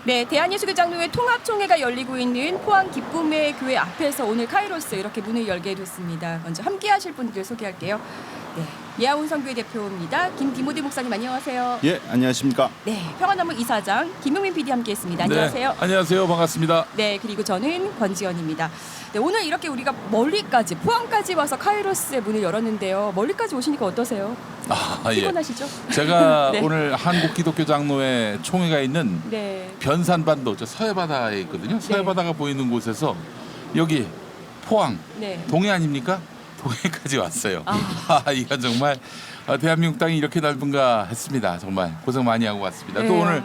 네, 대한예수교장로회 통합총회가 열리고 있는 포항 기쁨의 교회 앞에서 오늘 카이로스 이렇게 문을 열게 됐습니다. 먼저 함께하실 분들 소개할게요. 네, 예하운 선교회 대표입니다. 김디모데 목사님 안녕하세요. 예, 안녕하십니까. 네, 평안나무 이사장 김용민 PD 함께했습니다. 안녕하세요. 네, 안녕하세요. 반갑습니다. 네, 그리고 저는 권지연입니다. 네, 오늘 이렇게 우리가 멀리까지 포항까지 와서 카이로스의 문을 열었는데요. 멀리까지 오시니까 어떠세요? 피곤하시죠? 제가 네. 오늘 한국기독교장로회 총회가 있는 네. 변산반도 저 서해바다에 있거든요. 서해바다가 보이는 곳에서 여기 포항 네. 동해 아닙니까? 동해까지 왔어요. 아. 이건 정말 대한민국 땅이 이렇게 넓은가 했습니다. 정말 고생 많이 하고 왔습니다. 네. 또 오늘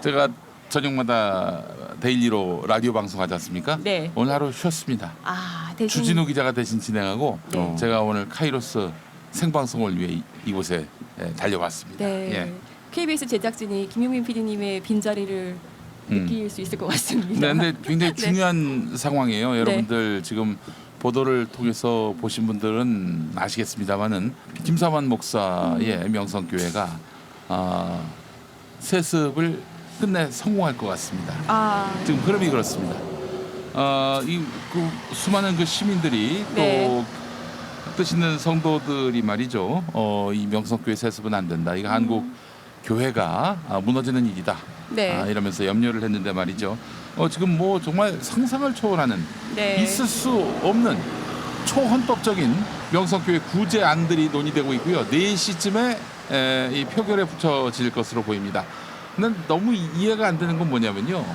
제가 저녁마다 데일리로 라디오 방송하지 않습니까? 네. 오늘 하루 쉬었습니다. 아, 대신 주진우 기자가 대신 진행하고 네. 제가 오늘 카이로스 생방송을 위해 이곳에 달려왔습니다. 네. 예. KBS 제작진이 김용민 PD님의 빈자리를 느낄 수 있을 것 같습니다. 네, 근데 굉장히 네. 중요한 상황이에요. 여러분들 지금 보도를 통해서 보신 분들은 아시겠습니다만은 김사만 목사의 명성교회가 세습을 끝내 성공할 것 같습니다. 아, 지금 흐름이 그렇습니다. 수많은 그 시민들이 네. 또 뜻 있는 성도들이 말이죠. 이 명성교회 세습은 안 된다. 이거 한국 교회가 무너지는 일이다. 네. 이러면서 염려를 했는데 말이죠. 지금 뭐 정말 상상을 초월하는 네. 있을 수 없는 초헌법적인 명성교회 구제안들이 논의되고 있고요. 4시쯤에 이 표결에 붙여질 것으로 보입니다. 근데 너무 이해가 안 되는 건 뭐냐면요.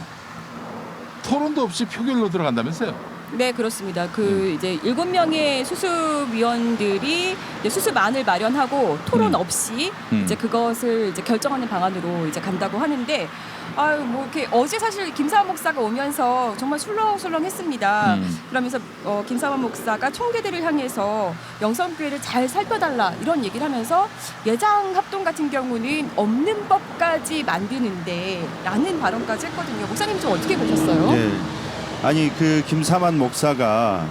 토론도 없이 표결로 들어간다면서요. 네, 그렇습니다. 이제 7명의 수습위원들이 이제 수습안을 마련하고 토론 없이 이제 그것을 이제 결정하는 방안으로 이제 간다고 하는데, 뭐 이렇게 어제 사실 김사만 목사가 오면서 정말 술렁술렁했습니다. 그러면서 김사만 목사가 총대들을 향해서 명성교회를 잘 살펴달라 이런 얘기를 하면서 예장 합동 같은 경우는 없는 법까지 만드는데라는 발언까지 했거든요. 목사님 좀 어떻게 보셨어요? 네. 아니 그 김사만 목사가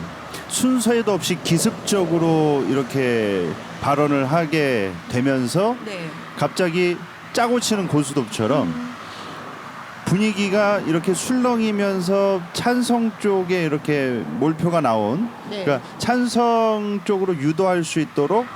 순서에도 없이 기습적으로 이렇게 발언을 하게 되면서 네. 갑자기 짜고 치는 고스톱처럼 분위기가 이렇게 술렁이면서 찬성 쪽에 이렇게 몰표가 나온 네. 그러니까 찬성 쪽으로 유도할 수 있도록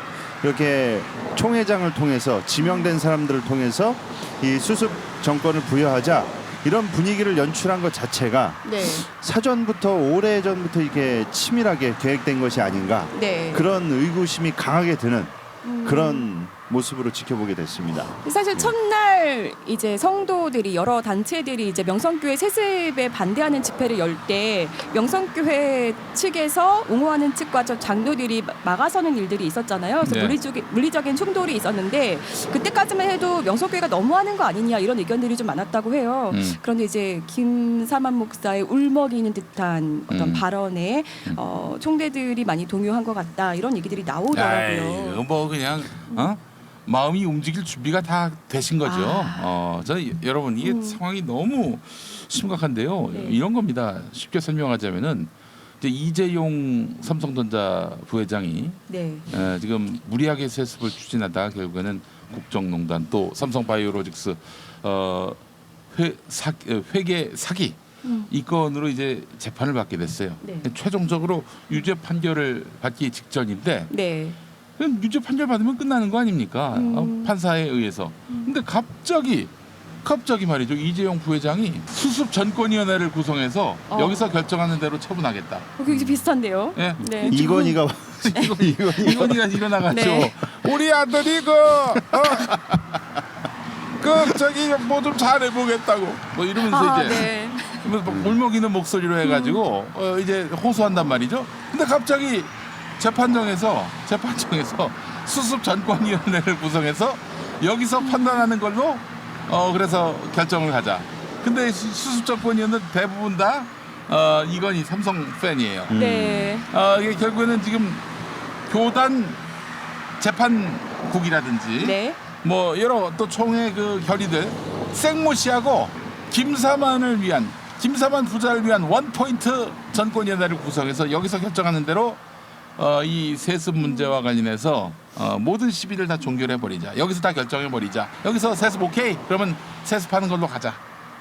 이렇게 총회장을 통해서 지명된 사람들을 통해서 이 수습 정권을 부여하자 이런 분위기를 연출한 것 자체가 네. 사전부터 오래전부터 이게 치밀하게 계획된 것이 아닌가 네. 그런 의구심이 강하게 드는 그런 모습으로 지켜보게 됐습니다. 사실 첫날 이제 성도들이 여러 단체들이 이제 명성교회 세습에 반대하는 집회를 열 때 명성교회 측에서 옹호하는 측과 저 장로들이 막아서는 일들이 있었잖아요. 그래서 네. 물리적인 충돌이 있었는데 그때까지만 해도 명성교회가 너무하는 거 아니냐 이런 의견들이 좀 많았다고 해요. 그런데 이제 김사만 목사의 울먹이는 듯한 어떤 발언에 총대들이 많이 동요한 것 같다 이런 얘기들이 나오더라고요. 아이, 뭐 그냥 마음이 움직일 준비가 다 되신 거죠. 여러분 이게 상황이 너무 심각한데요. 네. 이런 겁니다. 쉽게 설명하자면은 이제 이재용 삼성전자 부회장이 네. 지금 무리하게 세습을 추진하다가 결국에는 국정농단 또 삼성바이오로직스 회계 사기 이 건으로 이제 재판을 받게 됐어요. 네. 최종적으로 유죄 판결을 받기 직전인데 네. 그럼 유죄 판결 받으면 끝나는 거 아닙니까? 판사에 의해서. 근데 갑자기 말이죠. 이재용 부회장이 수습 전권위원회를 구성해서 여기서 결정하는 대로 처분하겠다. 굉장히 비슷한데요. 예. 네. 이건희가 이건희가 일어나가지고 네. 우리 아들이 저기 뭐 좀 잘해보겠다고 뭐 이러면서 이제 네. 울먹이는 목소리로 해가지고 이제 호소한단 말이죠. 근데 갑자기 재판정에서 수습 전권위원회를 구성해서 여기서 판단하는 걸로 그래서 결정을 하자. 근데 수습 전권위원은 대부분 다 이건희 삼성 팬이에요. 네. 이게 결국에는 지금 교단 재판국이라든지 네. 뭐 여러 또 총회 그 결의들 생모 씨하고 김사만 부자를 위한 원포인트 전권위원회를 구성해서 여기서 결정하는 대로 이 세습 문제와 관련해서 모든 시비를 다 종결해 버리자. 여기서 다 결정해 버리자. 여기서 세습 오케이. 그러면 세습하는 걸로 가자.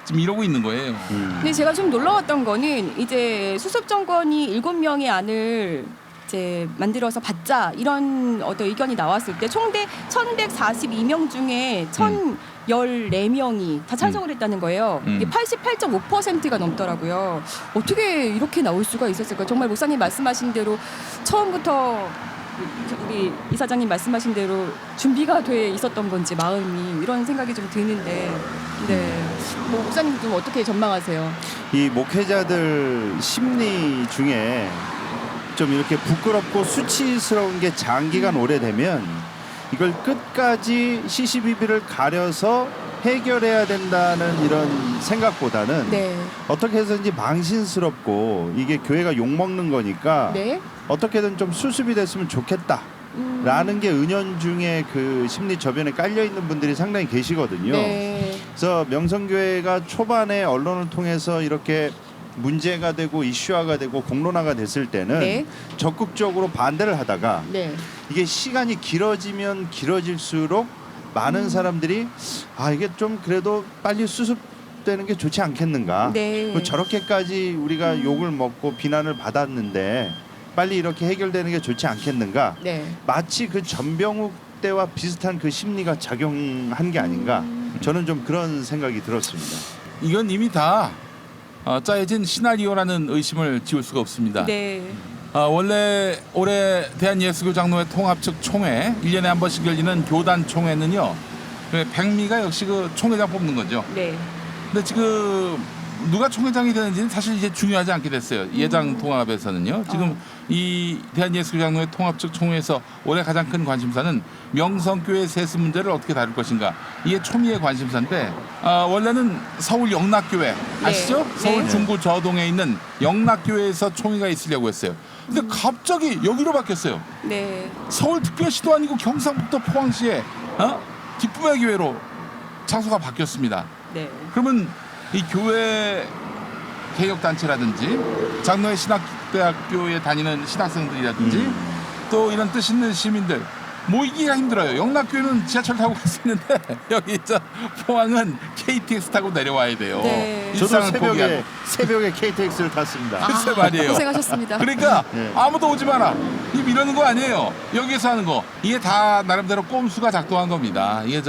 지금 이러고 있는 거예요. 근데 제가 좀 놀라웠던 거는 이제 수습 정권이 7명의 안을 이제 만들어서 받자 이런 어떤 의견이 나왔을 때 총대 1,142명 중에 1,014명이 다 찬성을 했다는 거예요. 이게 88.5%가 넘더라고요. 어떻게 이렇게 나올 수가 있었을까? 정말 목사님 말씀하신 대로 처음부터 우리 이사장님 말씀하신 대로 준비가 돼 있었던 건지 마음이 이런 생각이 좀 드는데, 네, 뭐 목사님 좀 어떻게 전망하세요? 이 목회자들 심리 중에 좀 이렇게 부끄럽고 수치스러운 게 장기간 오래되면 이걸 끝까지 시시비비를 가려서 해결해야 된다는 이런 생각보다는 네, 어떻게 해서든지 망신스럽고 이게 교회가 욕먹는 거니까 네, 어떻게든 좀 수습이 됐으면 좋겠다 라는 게 은연중에 그 심리 저변에 깔려 있는 분들이 상당히 계시거든요. 네, 그래서 명성교회가 초반에 언론을 통해서 이렇게 문제가 되고 이슈화가 되고 공론화가 됐을 때는 네. 적극적으로 반대를 하다가 네. 이게 시간이 길어지면 길어질수록 많은 사람들이 아 이게 좀 그래도 빨리 수습되는 게 좋지 않겠는가. 네. 뭐 저렇게까지 우리가 욕을 먹고 비난을 받았는데 빨리 이렇게 해결되는 게 좋지 않겠는가. 네. 마치 그 전병욱 때와 비슷한 그 심리가 작용한 게 아닌가. 저는 좀 그런 생각이 들었습니다. 이건 이미 다 짜여진 시나리오라는 의심을 지울 수가 없습니다. 네. 원래 올해 대한예수교 장로회 통합 측 총회 1년에 한 번씩 열리는 교단 총회는요. 백미가 역시 그 총회장 뽑는 거죠. 네. 근데 지금 누가 총회장이 되는지는 사실 이제 중요하지 않게 됐어요. 예장 통합에서는요. 지금 이 대한예수교 장로회 통합 측 총회에서 올해 가장 큰 관심사는 명성교회 세습 문제를 어떻게 다룰 것인가. 이게 초미의 관심사인데 원래는 서울 영락교회 아시죠? 네. 서울 네. 중구 저동에 있는 영락교회에서 총회가 있으려고 했어요. 근데 갑자기 여기로 바뀌었어요. 네. 서울특별시도 아니고 경상북도 포항시에 기쁨의 교회로 장소가 바뀌었습니다. 네. 그러면 이 교회 개혁단체라든지 장로회 신학대학교에 다니는 신학생들이라든지 또 이런 뜻 있는 시민들 모이기가 힘들어요. 영락교회는 지하철 타고 갈 수 있는데 여기 저 포항은 KTX 타고 내려와야 돼요. 네. 저도 일상을 포기하고. 새벽에 KTX를 탔습니다. 글쎄 말이에요. 고생하셨습니다. 그러니까 네. 아무도 오지 마라. 이러는 거 아니에요. 여기서 하는 거. 이게 다 나름대로 꼼수가 작동한 겁니다. 이게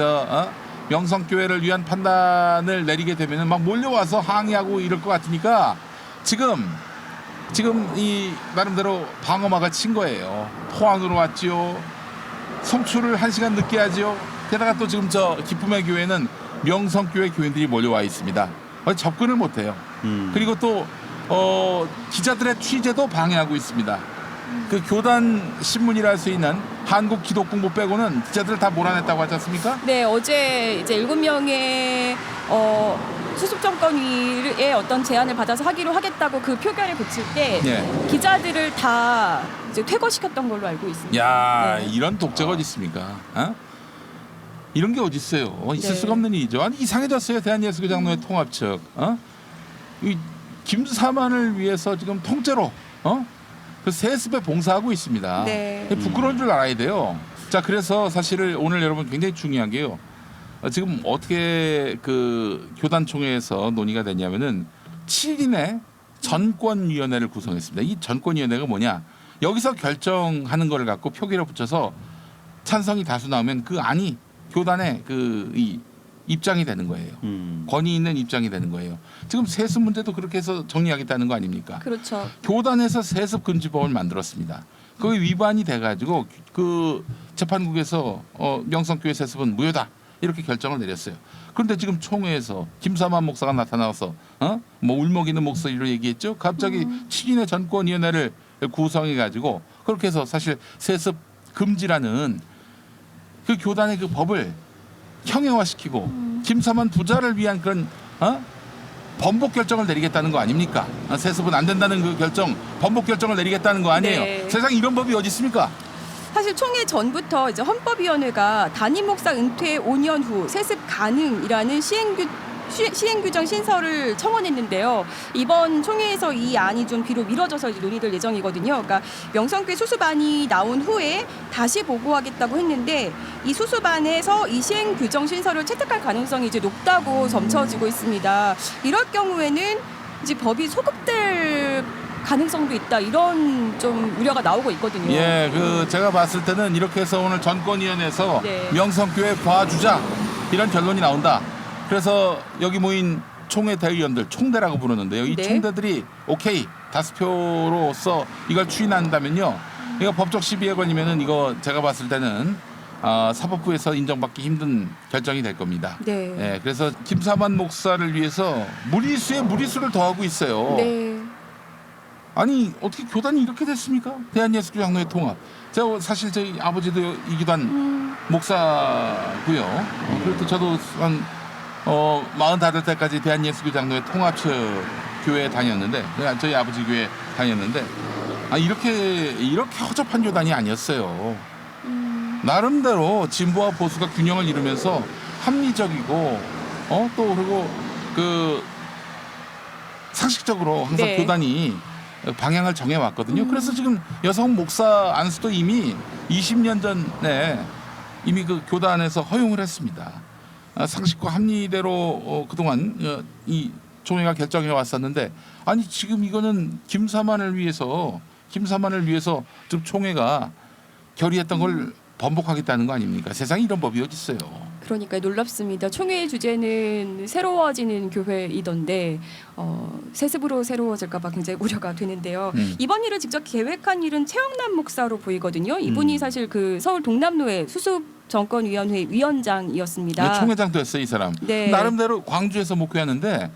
명성교회를 위한 판단을 내리게 되면 막 몰려와서 항의하고 이럴 것 같으니까 지금 이 나름대로 방어막을 친 거예요. 포항으로 왔지요. 송출을 1시간 늦게 하지요. 게다가 또 지금 저 기쁨의 교회는 명성교회 교인들이 몰려와 있습니다. 접근을 못해요. 그리고 또 기자들의 취재도 방해하고 있습니다. 그 교단 신문이라 할 수 있는 한국기독공부 빼고는 기자들을 다 몰아냈다고 하지 않습니까? 네, 어제 이제 7명의 수습 정권위의 어떤 제안을 받아서 하기로 하겠다고 그 표결을 붙일 때 네. 기자들을 다 이제 퇴거시켰던 걸로 알고 있습니다. 야, 네. 이런 독재가 어디 있습니까? 이런 게 어디 있어요? 있을 네. 수가 없는 일이죠. 아니 이상해졌어요. 대한예수교 장로회 통합 측. 이 김사만을 위해서 지금 통째로 그 세습에 봉사하고 있습니다. 네. 부끄러운 줄 알아야 돼요. 자, 그래서 사실은 오늘 여러분 굉장히 중요한 게요. 지금 어떻게 그 교단총회에서 논의가 됐냐면은 7인의 전권위원회를 구성했습니다. 이 전권위원회가 뭐냐? 여기서 결정하는 거를 갖고 표결에 붙여서 찬성이 다수 나오면 그 안이 교단의 이 입장이 되는 거예요. 권위 있는 입장이 되는 거예요. 지금 세습 문제도 그렇게 해서 정리하겠다는 거 아닙니까? 그렇죠. 교단에서 세습 금지법을 만들었습니다. 그게 위반이 돼가지고 그 재판국에서 명성교회 세습은 무효다 이렇게 결정을 내렸어요. 그런데 지금 총회에서 김사만 목사가 나타나서 뭐 울먹이는 목소리로 얘기했죠. 갑자기 7인의 전권위원회를 구성해가지고 그렇게 해서 사실 세습 금지라는 그 교단의 그 법을 형해화시키고 김사만 부자를 위한 그런 번복 결정을 내리겠다는 거 아닙니까? 세습은 안 된다는 그 결정, 번복 결정을 내리겠다는 거 아니에요. 네. 세상에 이런 법이 어디 있습니까? 사실 총회 전부터 이제 헌법위원회가 단임 목사 은퇴 5년 후 세습 가능이라는 시행 규정 신설을 청원했는데요. 이번 총회에서 이 안이 좀 뒤로 미뤄져서 이제 논의될 예정이거든요. 그러니까 명성교회 수습안이 나온 후에 다시 보고하겠다고 했는데 이 수습안에서 이 시행 규정 신설을 채택할 가능성이 이제 높다고 점쳐지고 있습니다. 이럴 경우에는 이제 법이 소급될 가능성도 있다 이런 좀 우려가 나오고 있거든요. 예, 제가 봤을 때는 이렇게 해서 오늘 전권위원회에서 네. 명성교회 봐주자 이런 결론이 나온다. 그래서 여기 모인 총회 대의원들 총대라고 부르는데요. 이 네. 총대들이 오케이 다수표로서 이걸 추인한다면요. 이거 법적 시비에 걸리면은 이거 제가 봤을 때는 사법부에서 인정받기 힘든 결정이 될 겁니다. 네. 예, 그래서 김사만 목사를 위해서 무리수에 무리수를 더하고 있어요. 네. 아니 어떻게 교단이 이렇게 됐습니까? 대한예수교 장로회 통합. 제가 사실 저희 아버지도 이기단 목사고요. 그리고 저도 한 45 때까지 대한예수교 장로회 통합처 교회에 다녔는데 저희 아버지 교회 다녔는데 이렇게 허접한 교단이 아니었어요. 나름대로 진보와 보수가 균형을 이루면서 합리적이고 또 그리고 상식적으로 항상 네. 교단이 방향을 정해왔거든요. 그래서 지금 여성 목사 안수도 이미 20년 전에 이미 그 교단에서 허용을 했습니다. 상식과 합리대로 그동안 이 총회가 결정해 왔었는데 아니 지금 이거는 김사만을 위해서 지금 총회가 결의했던 걸 번복하겠다는 거 아닙니까? 세상에 이런 법이 어디 있어요? 그러니까 놀랍습니다. 총회의 주제는 새로워지는 교회이던데 세습으로 새로워질까 봐 굉장히 우려가 되는데요. 이번 일을 직접 계획한 일은 최영남 목사로 보이거든요. 이분이 사실 그 서울 동남로의 수습 정권위원회 위원장이었습니다. 네, 총회장도 했어요, 이 사람. 네. 나름대로 광주에서 목회하는데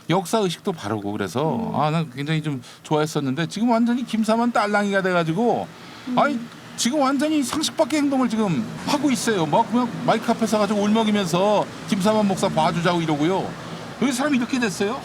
역사 의식도 바르고 그래서 난 굉장히 좀 좋아했었는데 지금 완전히 김사만 딸랑이가 돼가지고 아니 지금 완전히 상식 밖의 행동을 지금 하고 있어요. 막 그냥 마이크 앞에 서가지고 울먹이면서 김사만 목사 봐주자고 이러고요. 왜 사람이 이렇게 됐어요?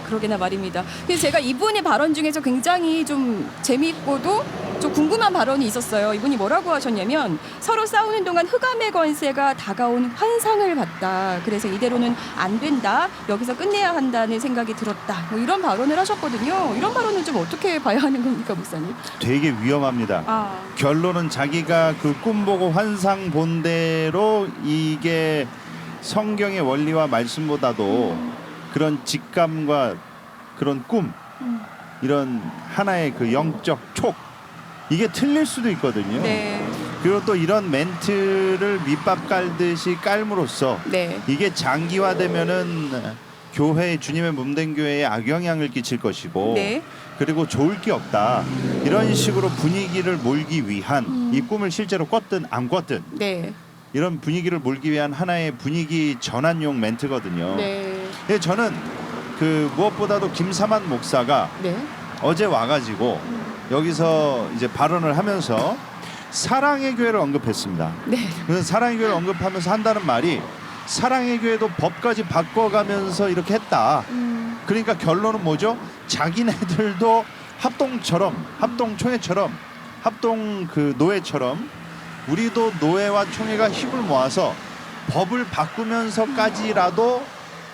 그러게나 말입니다. 그래서 제가 이분의 발언 중에서 굉장히 좀 재미있고도 좀 궁금한 발언이 있었어요. 이분이 뭐라고 하셨냐면 서로 싸우는 동안 흑암의 권세가 다가온 환상을 봤다. 그래서 이대로는 안 된다. 여기서 끝내야 한다는 생각이 들었다. 뭐 이런 발언을 하셨거든요. 이런 발언은 좀 어떻게 봐야 하는 겁니까, 목사님? 되게 위험합니다. 결론은 자기가 그 꿈 보고 환상 본 대로 이게 성경의 원리와 말씀보다도 그런 직감과 그런 꿈 이런 하나의 그 영적 촉 이게 틀릴 수도 있거든요. 네. 그리고 또 이런 멘트를 밑밥 깔듯이 깔므로써 네. 이게 장기화되면은 교회 주님의 몸된 교회에 악영향을 끼칠 것이고 네. 그리고 좋을 게 없다 이런 식으로 분위기를 몰기 위한 이 꿈을 실제로 꿨든 안 꿨든 네. 이런 분위기를 몰기 위한 하나의 분위기 전환용 멘트거든요. 네. 근데 저는 그 무엇보다도 김사만 목사가 네. 어제 와가지고 여기서 이제 발언을 하면서 사랑의 교회를 언급했습니다. 네. 그래서 사랑의 교회를 언급하면서 한다는 말이 사랑의 교회도 법까지 바꿔가면서 이렇게 했다. 그러니까 결론은 뭐죠? 자기네들도 합동총회처럼 합동 그 노회처럼 우리도 노회와 총회가 힘을 모아서 법을 바꾸면서까지라도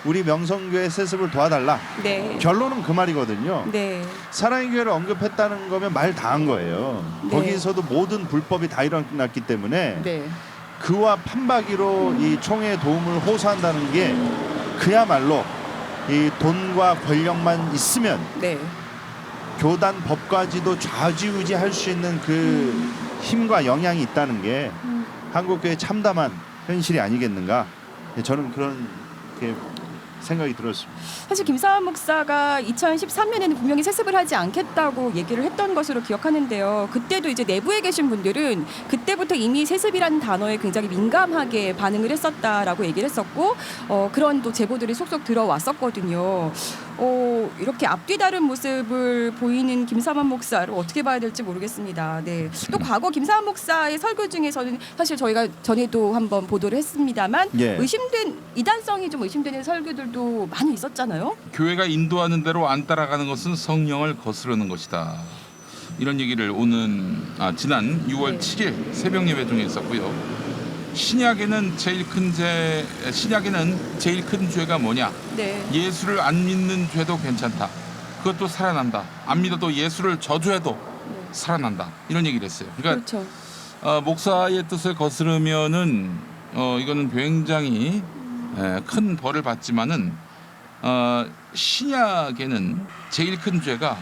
우리 명성교회 세습을 도와달라. 네. 결론은 그 말이거든요. 네. 사랑의 교회를 언급했다는 거면 말 다 한 거예요. 네. 거기서도 모든 불법이 다 일어났기 때문에 네. 그와 판박이로 이 총회의 도움을 호소한다는 게 그야말로 이 돈과 권력만 있으면 네. 교단 법까지도 좌지우지할 수 있는 그 힘과 영향이 있다는 게 한국교회 참담한 현실이 아니겠는가. 저는 그런 생각이 들었습니다. 사실 김사환 목사가 2013년에는 분명히 세습을 하지 않겠다고 얘기를 했던 것으로 기억하는데요. 그때도 이제 내부에 계신 분들은 그때부터 이미 세습이라는 단어에 굉장히 민감하게 반응을 했었다라고 얘기를 했었고 그런 또 제보들이 속속 들어왔었거든요. 이렇게 앞뒤 다른 모습을 보이는 김사환 목사를 어떻게 봐야 될지 모르겠습니다. 네. 또 과거 김사환 목사의 설교 중에서는 사실 저희가 전에도 한번 보도를 했습니다만 예. 이단성이 좀 의심되는 설교들도 많이 있었잖아요. 교회가 인도하는 대로 안 따라가는 것은 성령을 거스르는 것이다. 이런 얘기를 지난 6월 네. 7일 새벽 예배 중에 했었고요. 신약에는 제일 큰 죄가 뭐냐? 네. 예수를 안 믿는 죄도 괜찮다. 그것도 살아난다. 안 믿어도 예수를 저주해도 살아난다. 이런 얘기를 했어요. 그러니까 그렇죠. 목사의 뜻을 거스르면은 이거는 굉장히 큰 벌을 받지만은 신약에는 제일 큰 죄가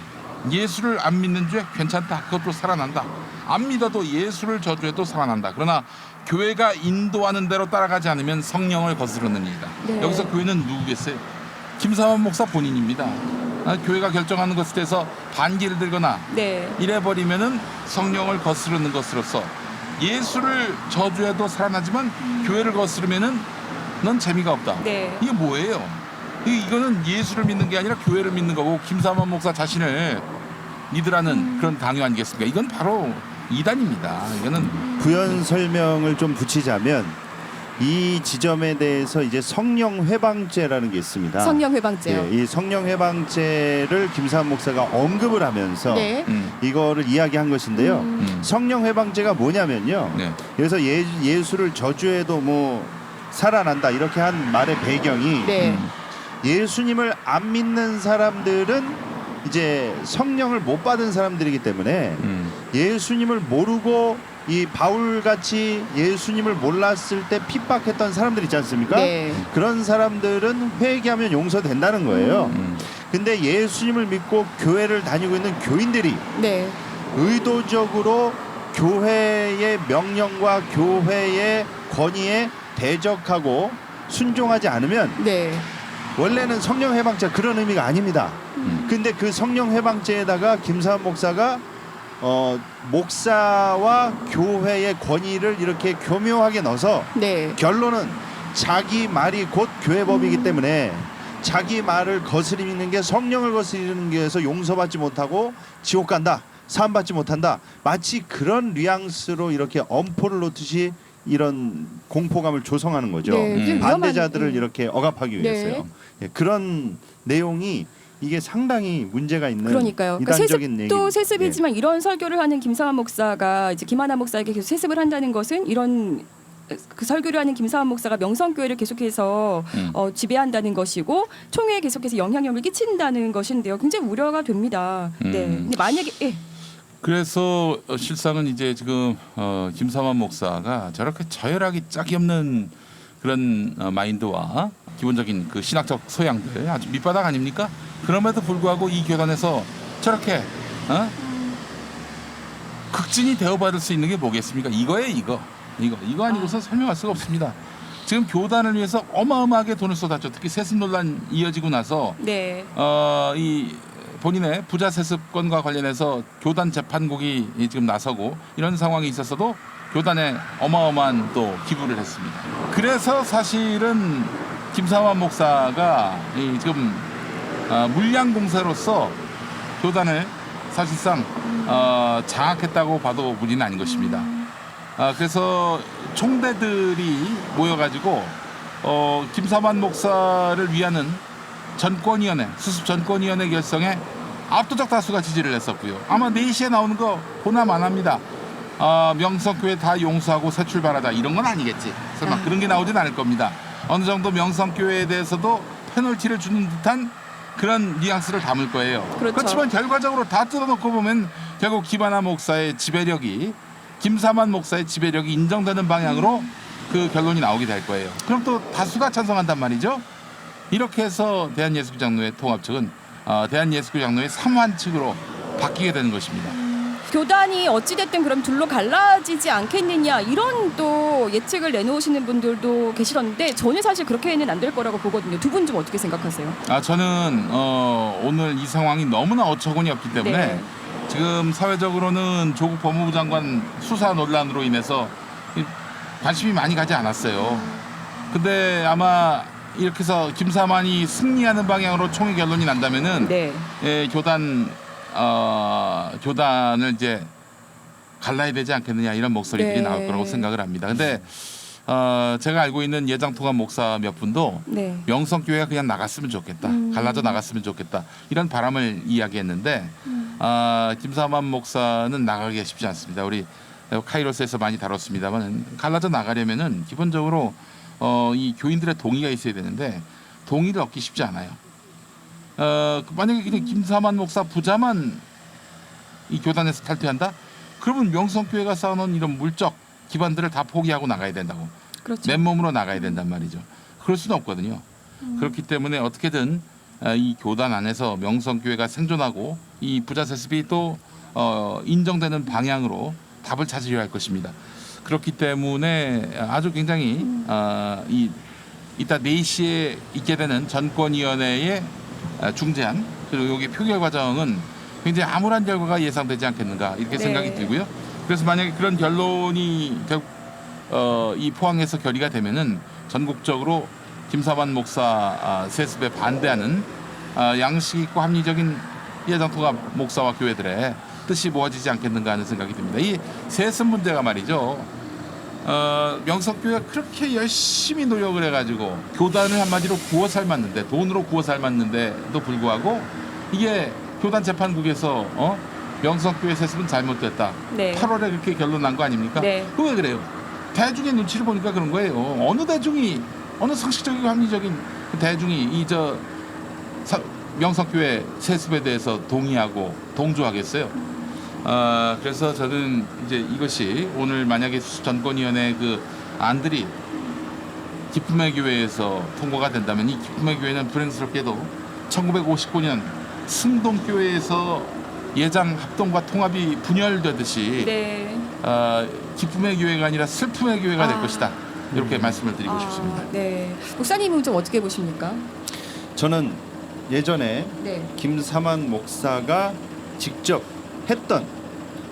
예수를 안 믿는 죄 괜찮다. 그것도 살아난다. 안 믿어도 예수를 저주해도 살아난다. 그러나 교회가 인도하는 대로 따라가지 않으면 성령을 거스르는 일이다. 네. 여기서 교회는 누구겠어요? 김사만 목사 본인입니다. 교회가 결정하는 것에 대해서 반기를 들거나 네. 이래버리면은 성령을 거스르는 것으로서 예수를 저주해도 살아나지만 교회를 거스르면은 넌 재미가 없다. 네. 이게 뭐예요? 이거는 예수를 믿는 게 아니라 교회를 믿는 거고 김사만 목사 자신을 믿으라는 그런 강요 아니겠습니까? 이건 바로 이단입니다. 이거는 부연 설명을 좀 붙이자면 이 지점에 대해서 이제 성령 회방죄라는 게 있습니다. 성령 회방죄요. 예, 이 성령 회방죄를 김사한 목사가 언급을 하면서 네. 이거를 이야기한 것인데요. 성령 회방죄가 뭐냐면요. 네. 그래서 예수를 저주해도 뭐 살아난다 이렇게 한 말의 배경이 네. 예수님을 안 믿는 사람들은 이제 성령을 못 받은 사람들이기 때문에 예수님을 모르고 이 바울같이 예수님을 몰랐을 때 핍박했던 사람들 있지 않습니까? 네. 그런 사람들은 회개하면 용서된다는 거예요. 근데 예수님을 믿고 교회를 다니고 있는 교인들이 네. 의도적으로 교회의 명령과 교회의 권위에 대적하고 순종하지 않으면 네. 원래는 성령 해방죄 그런 의미가 아닙니다. 근데 그 성령 해방죄에다가 김사한 목사가 목사와 교회의 권위를 이렇게 교묘하게 넣어서 네. 결론은 자기 말이 곧 교회법이기 때문에 자기 말을 거스리는 게 성령을 거스리는 게 해서 용서받지 못하고 지옥 간다. 사함받지 못한다. 마치 그런 뉘앙스로 이렇게 엄포를 놓듯이 이런 공포감을 조성하는 거죠. 네, 좀 반대자들을 위험한, 이렇게 억압하기 위해서요. 예, 그런 내용이 이게 상당히 문제가 있는 그러니까요. 그러니까 이단적인 세습도 얘기. 세습이지만 이런 설교를 하는 김사환 목사가 이제 김하나 목사에게 계속 세습을 한다는 것은 이런 그 설교를 하는 김사환 목사가 명성교회를 계속해서 지배한다는 것이고 총회에 계속해서 영향력을 끼친다는 것인데요. 굉장히 우려가 됩니다. 네. 근데 만약에 그래서 실상은 이제 지금 김사만 목사가 저렇게 저열하기 짝이 없는 그런 마인드와 기본적인 그 신학적 소양들 아주 밑바닥 아닙니까? 그럼에도 불구하고 이 교단에서 저렇게 극진이 대우받을 수 있는 게 뭐겠습니까? 이거예요, 이거 아니고서 설명할 수가 없습니다. 지금 교단을 위해서 어마어마하게 돈을 쏟았죠. 특히 세습 논란 이어지고 나서 네. 이 본인의 부자 세습권과 관련해서 교단 재판국이 지금 나서고 이런 상황이 있었어도 교단에 어마어마한 또 기부를 했습니다. 그래서 사실은 김사환 목사가 지금 물량 공세로서 교단을 사실상 장악했다고 봐도 무리는 아닌 것입니다. 그래서 총대들이 모여가지고 김사환 목사를 위하는 전권위원회, 수습 전권위원회 결성에 압도적 다수가 지지를 했었고요. 아마 4시에 나오는 거 보남 안 합니다. 명성교회 다 용서하고 새 출발하자 이런 건 아니겠지. 설마 그런 게 나오진 않을 겁니다. 어느 정도 명성교회에 대해서도 페널티를 주는 듯한 그런 뉘앙스를 담을 거예요. 그렇죠. 그렇지만 결과적으로 다 뜯어놓고 보면 결국 김하나 목사의 지배력이 김사만 목사의 지배력이 인정되는 방향으로 그 결론이 나오게 될 거예요. 그럼 또 다수가 찬성한단 말이죠. 이렇게 해서 대한예수교장로회 통합 측은 대한예수교장로회 3환 측으로 바뀌게 되는 것입니다. 교단이 어찌됐든 그럼 둘로 갈라지지 않겠느냐 이런 또 예측을 내놓으시는 분들도 계시던데 저는 사실 그렇게는 안 될 거라고 보거든요. 두 분 좀 어떻게 생각하세요? 저는 오늘 이 상황이 너무나 어처구니 없기 때문에 네. 지금 사회적으로는 조국 법무부 장관 수사 논란으로 인해서 관심이 많이 가지 않았어요. 근데 아마 이렇게 해서 김사만이 승리하는 방향으로 총회 결론이 난다면은 네. 교단을 이제 갈라야 되지 않겠느냐 이런 목소리들이 네. 나올 거라고 생각을 합니다. 근데 제가 알고 있는 예장통합 목사 몇 분도 네. 명성교회가 그냥 나갔으면 좋겠다. 갈라져 나갔으면 좋겠다. 이런 바람을 이야기했는데 김사만 목사는 나가기가 쉽지 않습니다. 우리 카이로스에서 많이 다뤘습니다만 갈라져 나가려면은 기본적으로 이 교인들의 동의가 있어야 되는데 동의를 얻기 쉽지 않아요. 만약에 그냥 김사만 목사 부자만 이 교단에서 탈퇴한다? 그러면 명성교회가 쌓아놓은 이런 물적 기반들을 다 포기하고 나가야 된다고. 그렇죠. 맨몸으로 나가야 된단 말이죠. 그럴 수는 없거든요. 그렇기 때문에 어떻게든 이 교단 안에서 명성교회가 생존하고 이 부자 세습이 또 인정되는 방향으로 답을 찾으려 할 것입니다. 그렇기 때문에 아주 굉장히 이따 4시에 있게 되는 전권위원회의 중재안 그리고 여기 표결 과정은 굉장히 암울한 결과가 예상되지 않겠는가 이렇게 네. 생각이 들고요. 그래서 만약에 그런 결론이 결국 이 포항에서 결의가 되면은 전국적으로 김사만 목사 세습에 반대하는 양식 있고 합리적인 예정통합 목사와 교회들의 뜻이 모아지지 않겠는가 하는 생각이 듭니다. 이 세습 문제가 말이죠. 명성교회가 그렇게 열심히 노력을 해가지고 교단을 한마디로 구워 삶았는데 돈으로 구워 삶았는데도 불구하고 이게 교단 재판국에서 명성교회 세습은 잘못됐다. 네. 8월에 그렇게 결론 난 거 아닙니까? 네. 그거 왜 그래요? 대중의 눈치를 보니까 그런 거예요. 어느 대중이 어느 상식적이고 합리적인 대중이 명성교회 세습에 대해서 동의하고 동조하겠어요. 그래서 저는 이제 이것이 오늘 만약에 수습전권위원회 그 안들이 기쁨의 교회에서 통과가 된다면 이 기쁨의 교회는 불행스럽게도 1959년 승동교회에서 예장 합동과 통합이 분열되듯이 네. 기쁨의 교회가 아니라 슬픔의 교회가 될 것이다. 이렇게 말씀을 드리고 싶습니다. 네. 목사님은 좀 어떻게 보십니까? 저는 예전에 네. 김사만 목사가 직접 했던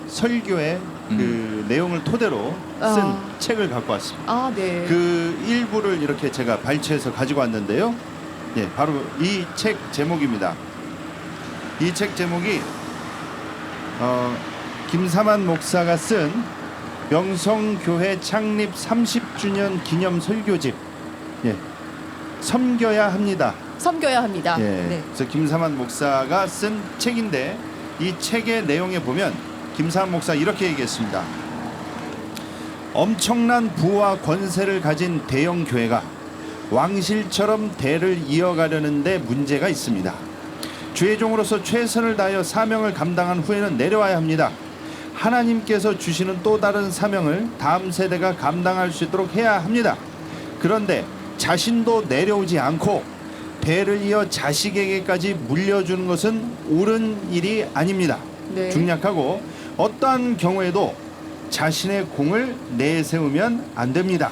설교의 그 내용을 토대로 쓴 책을 갖고 왔습니다. 네. 그 일부를 이렇게 제가 발췌해서 가지고 왔는데요. 예, 바로 이 책 제목입니다. 이 책 제목이 김사만 목사가 쓴 명성교회 창립 30주년 기념 설교집. 예, 섬겨야 합니다. 섬겨야 합니다. 예, 네. 그래서 김사만 목사가 쓴 책인데 이 책의 내용에 보면 김사만 목사 이렇게 얘기했습니다. 엄청난 부와 권세를 가진 대형 교회가 왕실처럼 대를 이어가려는데 문제가 있습니다. 주의 종으로서 최선을 다하여 사명을 감당한 후에는 내려와야 합니다. 하나님께서 주시는 또 다른 사명을 다음 세대가 감당할 수 있도록 해야 합니다. 그런데 자신도 내려오지 않고 대를 이어 자식에게까지 물려주는 것은 옳은 일이 아닙니다. 네. 중략하고 어떠한 경우에도 자신의 공을 내세우면 안 됩니다.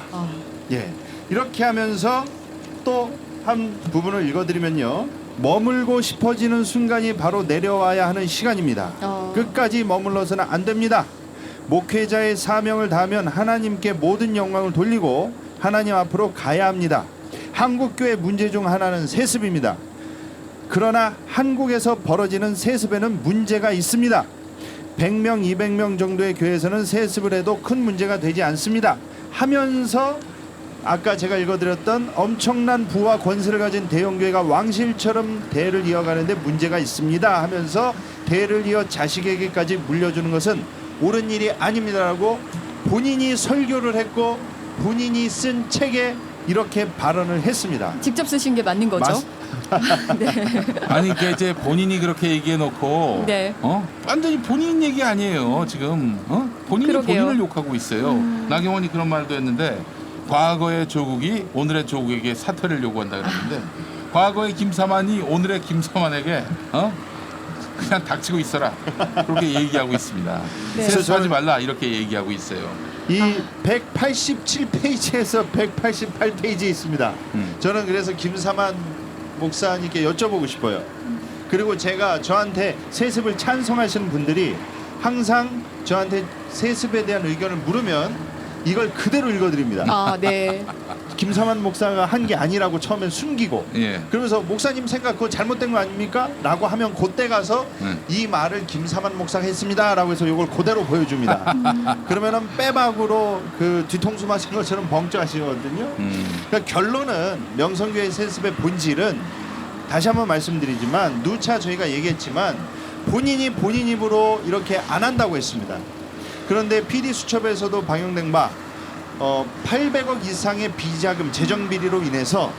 예, 이렇게 하면서 또 한 부분을 읽어드리면요. 머물고 싶어지는 순간이 바로 내려와야 하는 시간입니다. 끝까지 머물러서는 안 됩니다. 목회자의 사명을 다하면 하나님께 모든 영광을 돌리고 하나님 앞으로 가야 합니다. 한국교회 문제 중 하나는 세습입니다. 그러나 한국에서 벌어지는 세습에는 문제가 있습니다. 100명, 200명 정도의 교회에서는 세습을 해도 큰 문제가 되지 않습니다. 하면서 아까 제가 읽어드렸던 엄청난 부와 권세를 가진 대형교회가 왕실처럼 대를 이어가는데 문제가 있습니다 하면서 대를 이어 자식에게까지 물려주는 것은 옳은 일이 아닙니다라고 본인이 설교를 했고 본인이 쓴 책에 이렇게 발언을 했습니다. 직접 쓰신 게 맞는 거죠? 네. 아니 이게 이제 본인이 그렇게 얘기해 놓고 네. 완전히 본인 얘기 아니에요 지금 본인이 그러게요. 본인을 욕하고 있어요. 나경원이 그런 말도 했는데 과거의 조국이 오늘의 조국에게 사퇴를 요구한다 그랬는데 과거의 김사만이 오늘의 김사만에게 그냥 닥치고 있어라 그렇게 얘기하고 있습니다. 네. 세수하지 말라 이렇게 얘기하고 있어요. 이 187페이지에서 188페이지에 있습니다. 저는 그래서 김사만 목사님께 여쭤보고 싶어요. 그리고 제가 저한테 세습을 찬성하시는 분들이 항상 저한테 세습에 대한 의견을 물으면 이걸 그대로 읽어드립니다. 네. 김사만 목사가 한 게 아니라고 처음엔 숨기고 예. 그러면서 목사님 생각 그거 잘못된 거 아닙니까? 라고 하면 그때 가서 이 말을 김사만 목사가 했습니다 라고 해서 이걸 그대로 보여줍니다. 그러면은 빼박으로 그 뒤통수 맞은 것처럼 벙쪄하시거든요. 그러니까 결론은 명성교회 세습의 본질은 다시 한번 말씀드리지만 누차 저희가 얘기했지만 본인이 본인 입으로 이렇게 안 한다고 했습니다. 그런데 PD 수첩에서도 방영된 바 800억 이상의 비자금 재정 비리로 인해서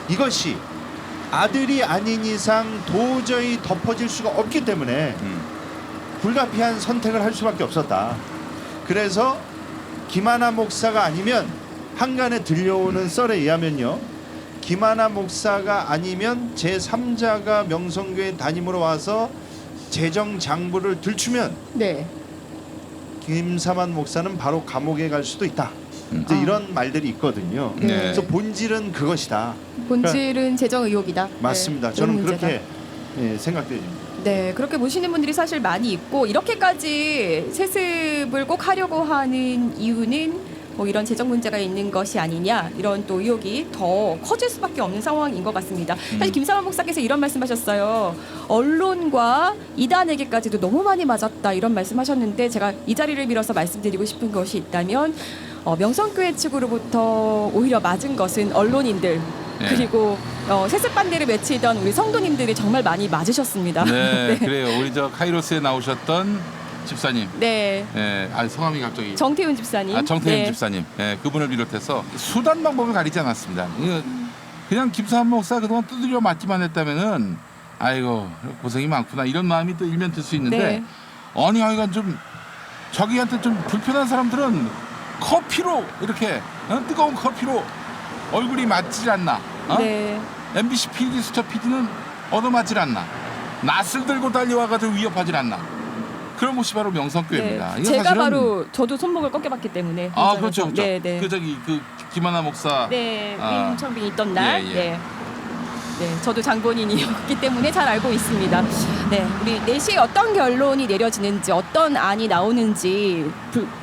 이것이 아들이 아닌 이상 도저히 덮어질 수가 없기 때문에 불가피한 선택을 할 수밖에 없었다. 그래서 김하나 목사가 아니면 한간에 들려오는 썰에 의하면요, 김하나 목사가 아니면 제3자가 명성교회 담임으로 와서 재정 장부를 들추면 네. 김사만 목사는 바로 감옥에 갈 수도 있다. 이제 이런 말들이 있거든요. 네. 그래서 본질은 그것이다. 본질은 재정 의혹이다. 맞습니다. 네, 저는 이런 문제다. 그렇게 생각됩니다. 네, 그렇게 보시는 분들이 사실 많이 있고, 이렇게까지 세습을 꼭 하려고 하는 이유는 뭐 이런 재정 문제가 있는 것이 아니냐, 이런 또 의혹이 더 커질 수밖에 없는 상황인 것 같습니다. 사실 김사만 목사께서 이런 말씀하셨어요. 언론과 이단에게까지도 너무 많이 맞았다, 이런 말씀하셨는데, 제가 이 자리를 빌어서 말씀드리고 싶은 것이 있다면 명성교회 측으로부터 오히려 맞은 것은 언론인들, 네. 그리고 세습 반대를 외치던 우리 성도님들이 정말 많이 맞으셨습니다. 네, 그래요. 우리 저 카이로스에 나오셨던 집사님. 네. 네, 성함이 갑자기 정태훈 집사님. 정태현 네. 집사님. 네, 그분을 비롯해서 수단 방법을 가리지 않았습니다. 그냥 김사한 목사 그동안 두드려 맞기만 했다면은 아이고 고생이 많구나 이런 마음이 또 일면 들 수 있는데 네. 아니 하여간 좀 자기한테 좀 불편한 사람들은 커피로 이렇게 뜨거운 커피로 얼굴이 맞질 않나. 네. MBC PD 수첩 PD는 얻어맞질 않나. 낫을 들고 달려와가지고 위협하질 않나. 그런 곳이 바로 명성교회입니다. 네. 이거 제가 사실은- 바로 저도 손목을 꺾여봤기 때문에. 그렇죠, 현장에서. 그렇죠. 네, 네. 그 김하나 목사. 네, 아. 임청빈 있던 날. 예, 예. 네. 네, 저도 장본인이었기 때문에 잘 알고 있습니다. 네, 우리 4시에 어떤 결론이 내려지는지, 어떤 안이 나오는지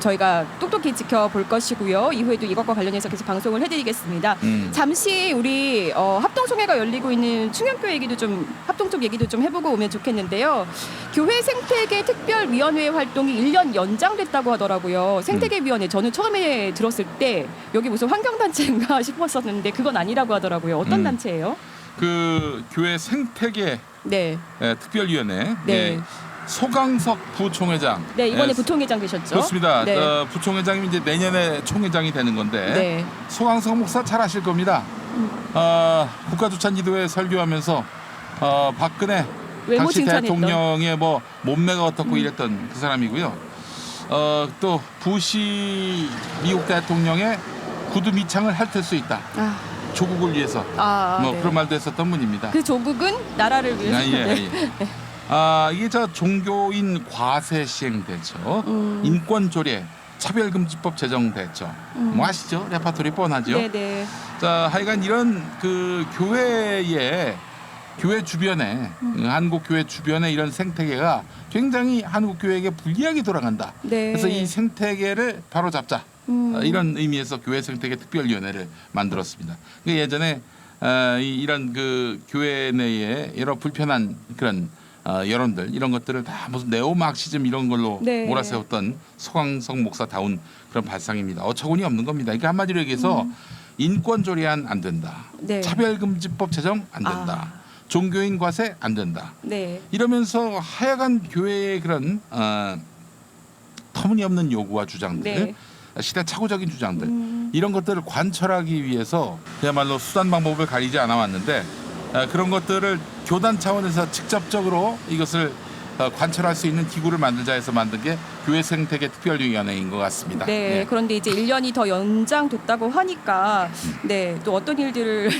저희가 똑똑히 지켜볼 것이고요. 이후에도 이것과 관련해서 계속 방송을 해드리겠습니다. 잠시 우리 합동총회가 열리고 있는 충현교회 얘기도 좀, 합동 쪽 얘기도 좀 해보고 오면 좋겠는데요. 교회 생태계 특별위원회 활동이 1년 연장됐다고 하더라고요. 생태계위원회, 저는 처음에 들었을 때 여기 무슨 환경단체인가 싶었었는데 그건 아니라고 하더라고요. 어떤 단체예요? 그 교회 생태계 네. 특별위원회 네. 소강석 부총회장. 네, 이번에 부총회장 되셨죠? 그렇습니다. 네. 부총회장이 이제 내년에 총회장이 되는 건데 네. 소강석 목사 잘 아실 겁니다. 국가주찬기도회 설교하면서 박근혜 외모 당시 칭찬했던. 대통령의 뭐 몸매가 어떻고 이랬던 그 사람이고요. 또 부시 미국 대통령의 구두 밑창을 핥을 수 있다. 아, 조국을 위해서 뭐 네. 그런 말도 했었던 분입니다. 그 조국은 나라를 위해서. 예. 이게 저 종교인 과세 시행 대처, 인권 조례, 차별금지법 제정 대처. 뭐 아시죠? 레파토리 뻔하죠. 네네. 자, 하여간 이런 그 교회 주변에 한국 교회 주변에 이런 생태계가 굉장히 한국 교회에게 불리하게 돌아간다. 네. 그래서 이 생태계를 바로 잡자. 이런 의미에서 교회 생태계 특별위원회를 만들었습니다. 예전에 이런 그 교회 내에 여러 불편한 그런 여론들 이런 것들을 다 무슨 네오마르시즘 이런 걸로 네. 몰아세웠던 소강석 목사다운 그런 발상입니다. 어처구니 없는 겁니다. 그러니까 한마디로 얘기해서 인권 조례안 안 된다. 네. 차별금지법 제정 안 된다. 종교인 과세 안 된다. 네. 이러면서 하여간 교회의 그런 터무니없는 요구와 주장들, 네. 시대착오적인 주장들 이런 것들을 관철하기 위해서 그야말로 수단 방법을 가리지 않아 왔는데 그런 것들을 교단 차원에서 직접적으로 이것을 관철할 수 있는 기구를 만들자 해서 만든 게 교회 생태계 특별위원회인 것 같습니다. 네. 예. 그런데 이제 1년이 더 연장됐다고 하니까 네, 또 어떤 일들을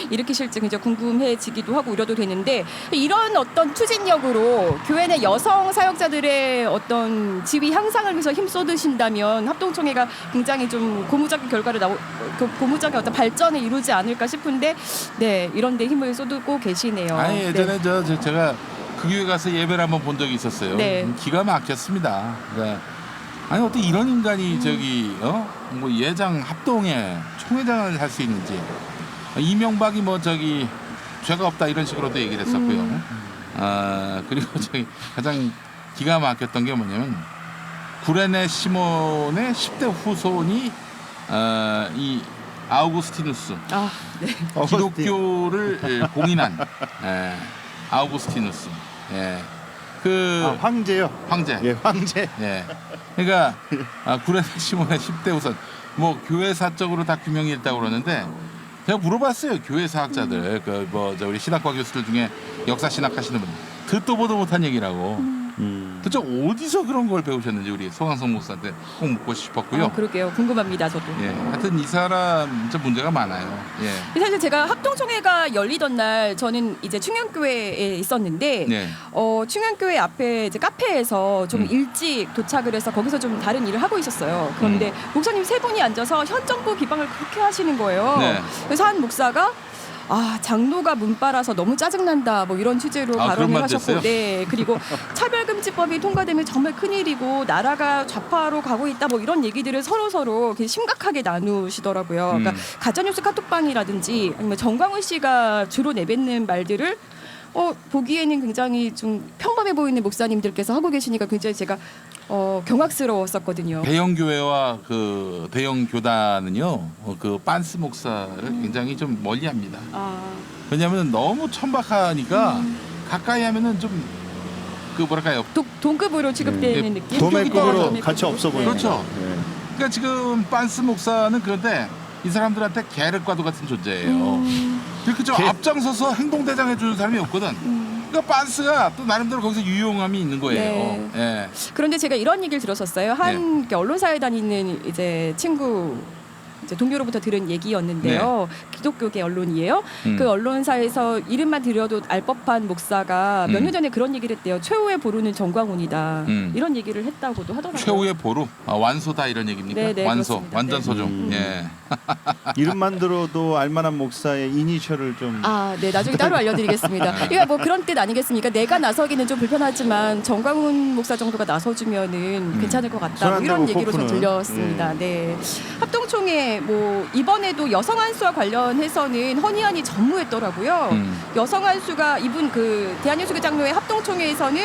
일으키실지 굉장히 궁금해지기도 하고 우려도 되는데, 이런 어떤 추진력으로 교회 내 여성 사역자들의 어떤 지위 향상을 위해서 힘쏟으신다면 합동총회가 굉장히 좀 고무적인 결과를 고무적인 어떤 발전을 이루지 않을까 싶은데, 네, 이런 데 힘을 쏟고 계시네요. 아니 예전에 네. 제가 그 교회 가서 예배를 한번 본 적이 있었어요. 네. 기가 막혔습니다. 그러니까 아니 어떻게 이런 인간이 저기 뭐 예장 합동회 총회장을 할 수 있는지, 이명박이 뭐 저기 죄가 없다 이런 식으로도 얘기를 했었고요. 그리고 저기 가장 기가 막혔던 게 뭐냐면 구레네 시몬의 10대 후손이 이 아우구스티누스 네. 기독교를 공인한 아우구스티누스. 그 황제요. 황제. 예, 황제. 예. 그러니까 구레나루 시몬의 10대 우선 뭐 교회사적으로 다 규명이 있다고 그러는데 제가 물어봤어요. 교회사학자들 우리 신학과 교수들 중에 역사 신학하시는 분 듣도 보도 못한 얘기라고. 도대체 어디서 그런 걸 배우셨는지 우리 송항성 목사한테 꼭 묻고 싶었고요. 그러게요. 궁금합니다, 저도. 예, 하여튼 이 사람 진짜 문제가 많아요. 예. 사실 제가 합동총회가 열리던 날 저는 이제 충현교회에 있었는데 네. 충현교회 앞에 이제 카페에서 좀 일찍 도착을 해서 거기서 좀 다른 일을 하고 있었어요. 그런데 목사님 세 분이 앉아서 현 정부 비방을 그렇게 하시는 거예요. 네. 그래서 한 목사가 장로가 문바라서 너무 짜증난다 뭐 이런 취지로 그런 발언을 말도 하셨고, 했어요? 네, 그리고 차별금지법이 통과되면 정말 큰일이고 나라가 좌파로 가고 있다 뭐 이런 얘기들을 서로 심각하게 나누시더라고요. 그러니까 가짜뉴스 카톡방이라든지 아니면 정광훈 씨가 주로 내뱉는 말들을 보기에는 굉장히 좀 평범해 보이는 목사님들께서 하고 계시니까 굉장히 제가 경악스러웠었거든요. 대형 교회와 그 대형 교단은요, 그 빤스 목사를 굉장히 좀 멀리합니다. 왜냐하면 너무 천박하니까 가까이 하면은 좀 그 뭐랄까요? 동급으로 취급되는 느낌. 도매급으로 가치 없어 보이는. 그렇죠. 예. 그러니까 지금 빤스 목사는 그런데 이 사람들한테 계륵과도 같은 존재예요. 그렇게 좀 앞장서서 행동대장 해주는 사람이 없거든. 그러니까 빤스가 또 나름대로 거기서 유용함이 있는 거예요. 네. 예. 그런데 제가 이런 얘기를 들었었어요. 한 이렇게 언론사에 다니는 이제 친구 이제 동료로부터 들은 얘기였는데요. 기독교계 언론이에요. 그 언론사에서 이름만 들여도 알 법한 목사가 몇 년 전에 그런 얘기를 했대요. 최후의 보루는 정광훈이다. 이런 얘기를 했다고도 하더라고요. 최후의 보루, 완소다 이런 얘기입니까? 네, 완소, 그렇습니다. 완전 네. 소중. 예. 이름만 들어도 알만한 목사의 이니셜을 좀 네, 나중에 따로 알려드리겠습니다. 그러니까 뭐 그런 뜻 아니겠습니까? 내가 나서기는 좀 불편하지만 정광훈 목사 정도가 나서주면은 괜찮을 것 같다. 뭐 이런 손 얘기로 좀 꼽고는. 들렸습니다. 네, 합동총회 뭐 이번에도 여성 한수와 관련해서는 허니안이 전무했더라고요. 여성 한수가 이분 그 대한예수교 장로회 합동총회에서는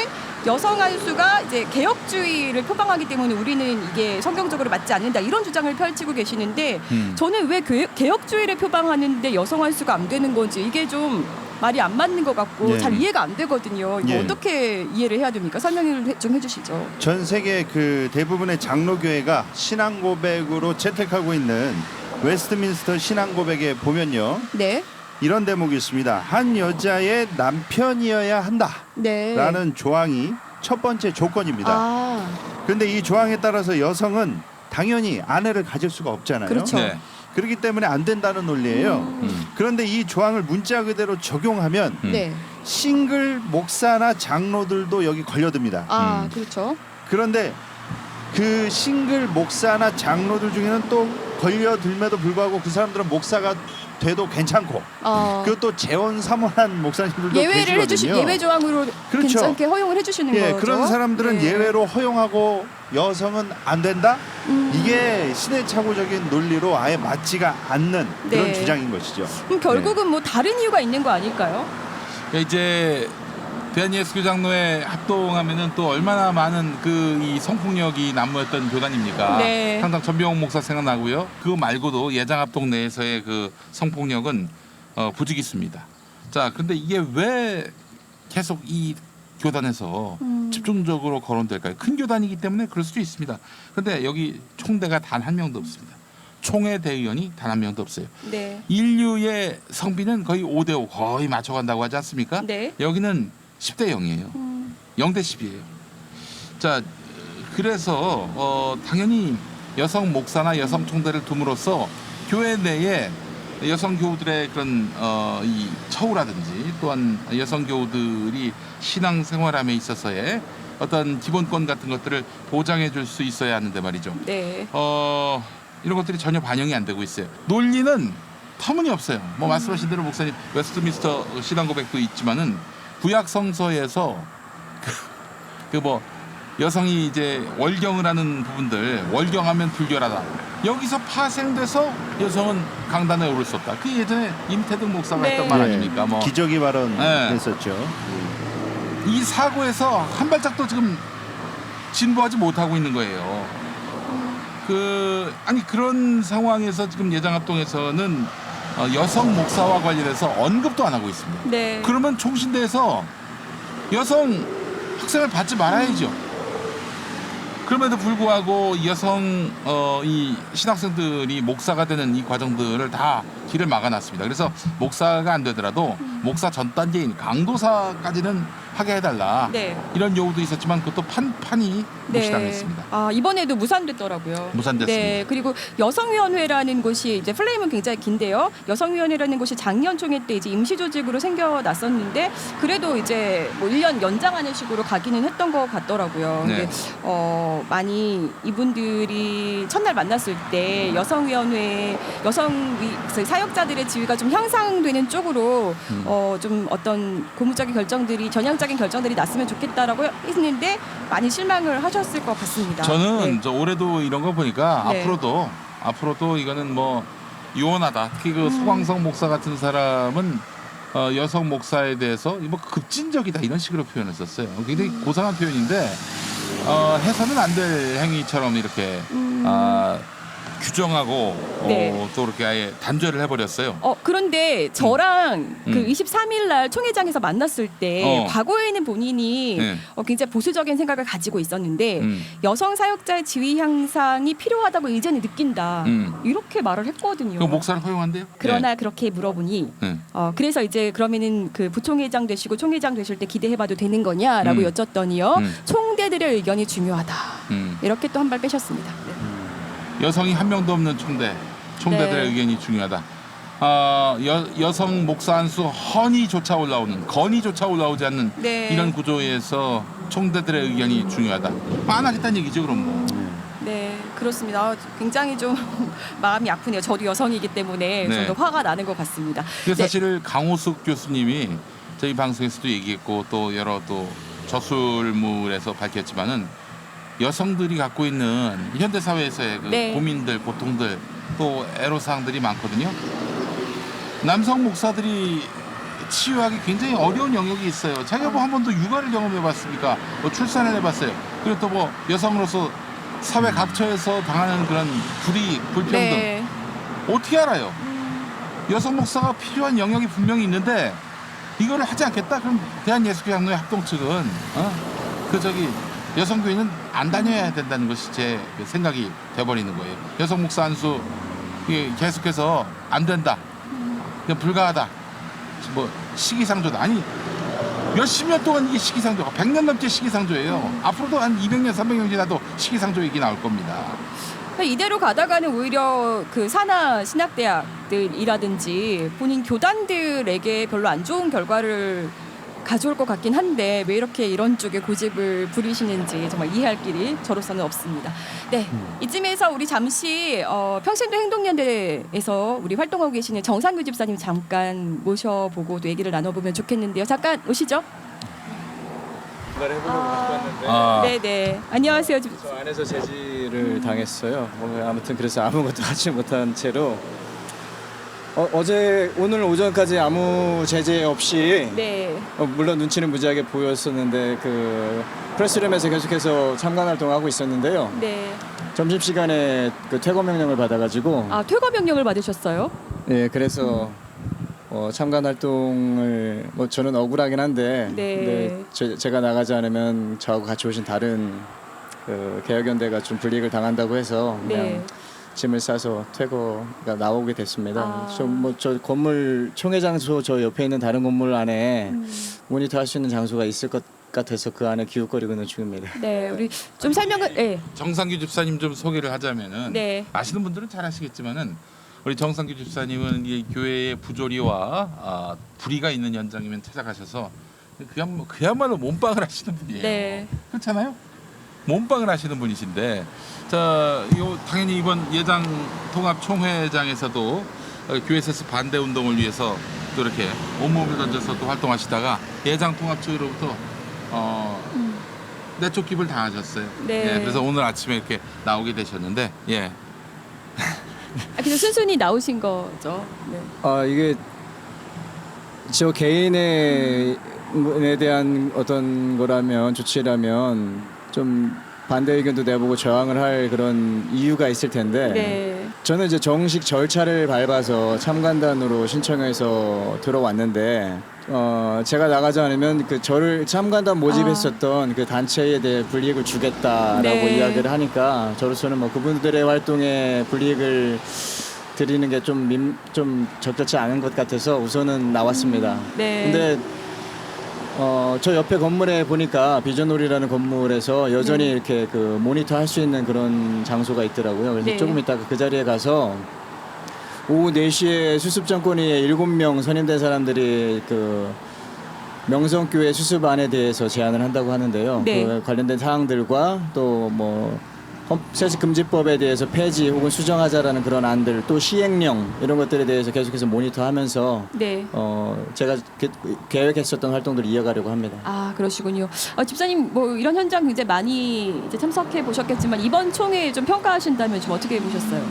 여성 한수가 이제 개혁주의를 표방하기 때문에 우리는 이게 성경적으로 맞지 않는다 이런 주장을 펼치고 계시는데 저는 왜 개혁주의를 표방하는데 여성 한수가 안 되는 건지 이게 좀 말이 안 맞는 것 같고 예. 잘 이해가 안 되거든요. 이거 예. 어떻게 이해를 해야 됩니까? 설명을 좀 해주시죠. 전 세계 그 대부분의 장로교회가 신앙 고백으로 채택하고 있는 웨스트민스터 신앙 고백에 보면요. 네. 이런 대목이 있습니다. 한 여자의 남편이어야 네. 한다라는 조항이 첫 번째 조건입니다. 그런데 이 조항에 따라서 여성은 당연히 아내를 가질 수가 없잖아요. 그렇죠. 네. 그렇기 때문에 안 된다는 논리예요. 그런데 이 조항을 문자 그대로 적용하면 네. 싱글 목사나 장로들도 여기 걸려듭니다. 그렇죠. 그런데 그 싱글 목사나 장로들 중에는 또 걸려들면도 불구하고 그 사람들은 목사가 돼도 괜찮고 그것도 재원 사모한 목사님들도 예외를 계시거든요. 예외 조항으로 그렇죠. 괜찮게 허용을 해주시는 거죠. 그런 사람들은 네. 예외로 허용하고 여성은 안 된다. 이게 시대착오적인 논리로 아예 맞지가 않는 그런 네. 주장인 것이죠. 그럼 결국은 뭐 다른 이유가 있는 거 아닐까요? 그러니까 이제 대한예수교 장로회 합동하면은 또 얼마나 많은 그 이 성폭력이 난무했던 교단입니까? 네. 항상 전병훈 목사 생각나고요. 그거 말고도 예장 합동 내에서의 그 성폭력은 부지기수입니다. 자, 그런데 이게 왜 계속 이 교단에서 집중적으로 거론될까요? 큰 교단이기 때문에 그럴 수도 있습니다. 그런데 여기 총대가 단 한 명도 없습니다. 총회 대의원이 단 한 명도 없어요. 네. 인류의 성비는 거의 5대5 거의 맞춰간다고 하지 않습니까? 네. 여기는 10대 0이에요. 0대 10이에요. 자, 그래서 당연히 여성 목사나 여성 총대를 둠으로써 교회 내에 여성 교우들의 그런 이 처우라든지 또한 여성 교우들이 신앙 생활함에 있어서의 어떤 기본권 같은 것들을 보장해 줄 수 있어야 하는데 말이죠. 네. 이런 것들이 전혀 반영이 안 되고 있어요. 논리는 터무니없어요. 뭐 말씀하신 대로 목사님 웨스트민스터 신앙 고백도 있지만은 구약 성서에서 그 뭐 여성이 이제 월경을 하는 부분들 월경하면 불결하다. 여기서 파생돼서 여성은 강단에 오를 수 없다. 그 예전에 임태등 목사가 네. 했던 말 아닙니까? 뭐 기저귀 네. 발언했었죠. 이 사고에서 한 발짝도 지금 진보하지 못하고 있는 거예요. 아니 그런 상황에서 지금 예장합동에서는 여성 목사와 관련해서 언급도 안 하고 있습니다. 네. 그러면 총신대에서 여성 학생을 받지 말아야죠. 그럼에도 불구하고 여성 이 신학생들이 목사가 되는 이 과정들을 다 길을 막아놨습니다. 그래서 목사가 안 되더라도 목사 전 단계인 강도사까지는 하게 해달라. 네. 이런 요구도 있었지만 그것도 판이 무시당했습니다. 아, 이번에도 무산됐더라고요. 무산됐습니다. 네. 그리고 여성위원회라는 곳이 이제 플레임은 굉장히 긴데요. 여성위원회라는 곳이 작년 총회 때 이제 임시 조직으로 생겨났었는데 그래도 이제 뭐 1년 연장하는 식으로 가기는 했던 것 같더라고요. 네. 근데 많이 이분들이 첫날 만났을 때 여성위원회 사역자들의 지위가 좀 향상되는 쪽으로 좀 어떤 고무적인 결정들이 전향적인 결정들이 났으면 좋겠다라고 했는데 많이 실망을 하셨을 것 같습니다. 저는 네. 저 올해도 이런 거 보니까 네. 앞으로도 이거는 뭐 유언하다. 특히 그 소광성 목사 같은 사람은 여성 목사에 대해서 뭐 급진적이다 이런 식으로 표현했었어요. 굉장히 고상한 표현인데 해서는 안 될 행위처럼 이렇게 규정하고 네. 또 이렇게 아예 단죄를 해버렸어요. 그런데 저랑 그 23일 날 총회장에서 만났을 때 과거에는 본인이 네. 굉장히 보수적인 생각을 가지고 있었는데 음. 여성 사역자의 지위 향상이 필요하다고 이제는 느낀다. 음. 이렇게 말을 했거든요. 그 목사를 허용한대요? 그러나 그렇게 물어보니 네. 그래서 이제 그러면은 그 부총회장 되시고 총회장 되실 때 기대해봐도 되는 거냐라고 여쭸더니요. 총대들의 의견이 중요하다. 이렇게 또 한 발 빼셨습니다. 네. 여성이 한 명도 없는 총대들의 네. 의견이 중요하다. 여성 목사 한 수 건의조차 올라오지 않는 네. 이런 구조에서 총대들의 의견이 중요하다. 안 하겠다는 얘기죠, 그럼 뭐. 네, 그렇습니다. 굉장히 좀 마음이 아프네요. 저도 여성이기 때문에 네. 좀 더 화가 나는 것 같습니다. 그 네. 사실 강호숙 교수님이 저희 방송에서도 얘기했고 또 여러 또 저술물에서 밝혔지만은 여성들이 갖고 있는 현대 사회에서의 그 네. 고민들, 고통들, 또 애로사항들이 많거든요. 남성 목사들이 치유하기 굉장히 어려운 영역이 있어요. 자기가 뭐 한 번도 육아를 경험해봤습니까? 뭐 출산을 해봤어요. 그리고 또 뭐 여성으로서 사회 각처에서 당하는 그런 불평등 네. 어떻게 알아요? 여성 목사가 필요한 영역이 분명히 있는데 이거를 하지 않겠다? 그럼 대한예수교회 장로회 합동 측은 여성교회는 안 다녀야 된다는 것이 제 생각이 돼버리는 거예요. 여성 목사 한 수 계속해서 안 된다. 그냥 불가하다. 뭐 시기상조다. 아니 몇십 년 동안 이게 시기상조가 100년 넘게 시기상조예요. 앞으로도 한 200년, 300년 지나도 시기상조 얘기 나올 겁니다. 이대로 가다가는 오히려 그 산하 신학대학들이라든지 본인 교단들에게 별로 안 좋은 결과를 가져올 것 같긴 한데 왜 이렇게 이런 쪽에 고집을 부리시는지 정말 이해할 길이 저로서는 없습니다. 네, 이쯤에서 우리 잠시 평신도 행동연대에서 우리 활동하고 계시는 정상규 집사님 잠깐 모셔보고 또 얘기를 나눠보면 좋겠는데요. 잠깐 오시죠. 말을 해보려고 갖고 왔는데 네네. 안녕하세요. 저 안에서 제지를 당했어요. 아무튼 그래서 아무것도 하지 못한 채로 오늘 오전까지 아무 제재 없이 네. 물론 눈치는 무지하게 보였었는데 그 프레스룸에서 계속해서 참관 활동하고 있었는데요. 네. 점심시간에 그 퇴거 명령을 받아가지고 퇴거 명령을 받으셨어요? 예, 그래서 참관 활동을 저는 억울하긴 한데 네. 근데 제가 나가지 않으면 저하고 같이 오신 다른 그 개혁연대가 좀 불이익을 당한다고 해서 그냥 네. 짐을 싸서 퇴거가 나오게 됐습니다. 아. 저 건물 총회 장소 저 옆에 있는 다른 건물 안에 모니터 할 수 있는 장소가 있을 것 같아서 그 안에 기웃거리고 있는 중입니다. 네, 우리 좀 설명을. 네. 정상규 집사님 좀 소개를 하자면은 네. 아시는 분들은 잘 아시겠지만은 우리 정상규 집사님은 이 교회의 부조리와 불의가 있는 현장이면 찾아가셔서 그야말로 몸빵을 하시는 분이에요. 네. 그렇잖아요. 몸빵을 하시는 분이신데 당연히 이번 예장 통합 총회장에서도 교회에서 반대 운동을 위해서 또 이렇게 온몸을 던져서 또 활동하시다가 예장 통합 측으로부터 내쫓깁을 당하셨어요. 네. 예, 그래서 오늘 아침에 이렇게 나오게 되셨는데 예. 그냥 순순히 나오신 거죠. 네. 이게 저 개인에 대한 어떤 거라면 조치라면 좀 반대 의견도 내보고 저항을 할 그런 이유가 있을 텐데 네. 저는 이제 정식 절차를 밟아서 참관단으로 신청해서 들어왔는데 제가 나가지 않으면 그 저를 참관단 모집했었던 그 단체에 대해 불이익을 주겠다라고 네. 이야기를 하니까 저로서는 뭐 그분들의 활동에 불이익을 드리는 게 좀 적절치 않은 것 같아서 우선은 나왔습니다. 네. 근데 저 옆에 건물에 보니까 비전홀이라는 건물에서 여전히 네. 이렇게 그 모니터 할 수 있는 그런 장소가 있더라고요. 그래서 네. 조금 이따가 그 자리에 가서 오후 4시에 수습정권위에 7명 선임된 사람들이 그 명성교회 수습안에 대해서 제안을 한다고 하는데요. 네. 그 관련된 사항들과 또 뭐 세습금지법에 대해서 폐지 혹은 수정하자라는 그런 안들 또 시행령 이런 것들에 대해서 계속해서 모니터하면서 네. 제가 계획했었던 활동들을 이어가려고 합니다. 아, 그러시군요. 집사님 뭐 이런 현장 굉장히 많이 이제 참석해 보셨겠지만 이번 총회 좀 평가하신다면 좀 어떻게 보셨어요?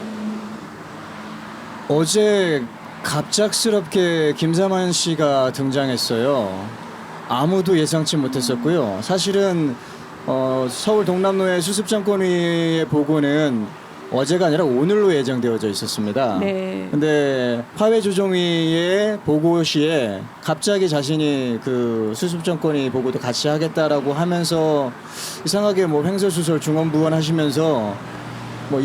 어제 갑작스럽게 김사만 씨가 등장했어요. 아무도 예상치 못했었고요. 사실은 서울 동남로의 수습정권위의 보고는 어제가 아니라 오늘로 예정되어져 있었습니다. 네. 근데 화훼조정위의 보고 시에 갑자기 자신이 그 수습정권위 보고도 같이 하겠다라고 하면서 이상하게 뭐 횡설수설 중언부언 하시면서 뭐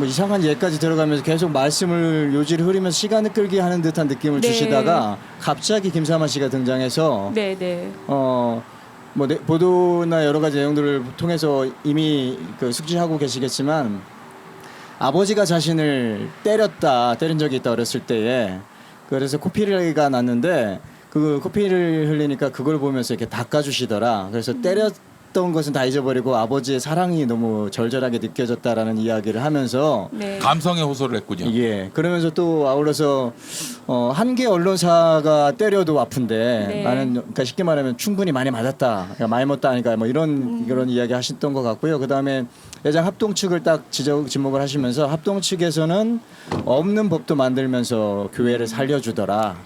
이상한 예까지 들어가면서 계속 말씀을 요지를 흐리면서 시간을 끌게 하는 듯한 느낌을 네. 주시다가 갑자기 김사만 씨가 등장해서 네, 네. 뭐 보도나 여러 가지 내용들을 통해서 이미 그 숙지하고 계시겠지만 아버지가 자신을 때린 적이 있다 어렸을 때에 그래서 코피가 났는데 그 코피를 흘리니까 그걸 보면서 이렇게 닦아주시더라. 그래서 때렸던 것은 다 잊어버리고 아버지의 사랑이 너무 절절하게 느껴졌다라는 이야기를 하면서 네. 감성의 호소를 했군요. 예. 그러면서 또 아울러서 한개 언론사가 때려도 아픈데 네. 나는 그러니까 쉽게 말하면 충분히 많이 맞았다. 그러니까 많이 먹다 하니까 뭐 이런 이야기 하셨던 것 같고요. 그다음에 예장 합동 측을 딱 지목을 하시면서 합동 측에서는 없는 법도 만들면서 교회를 살려주더라.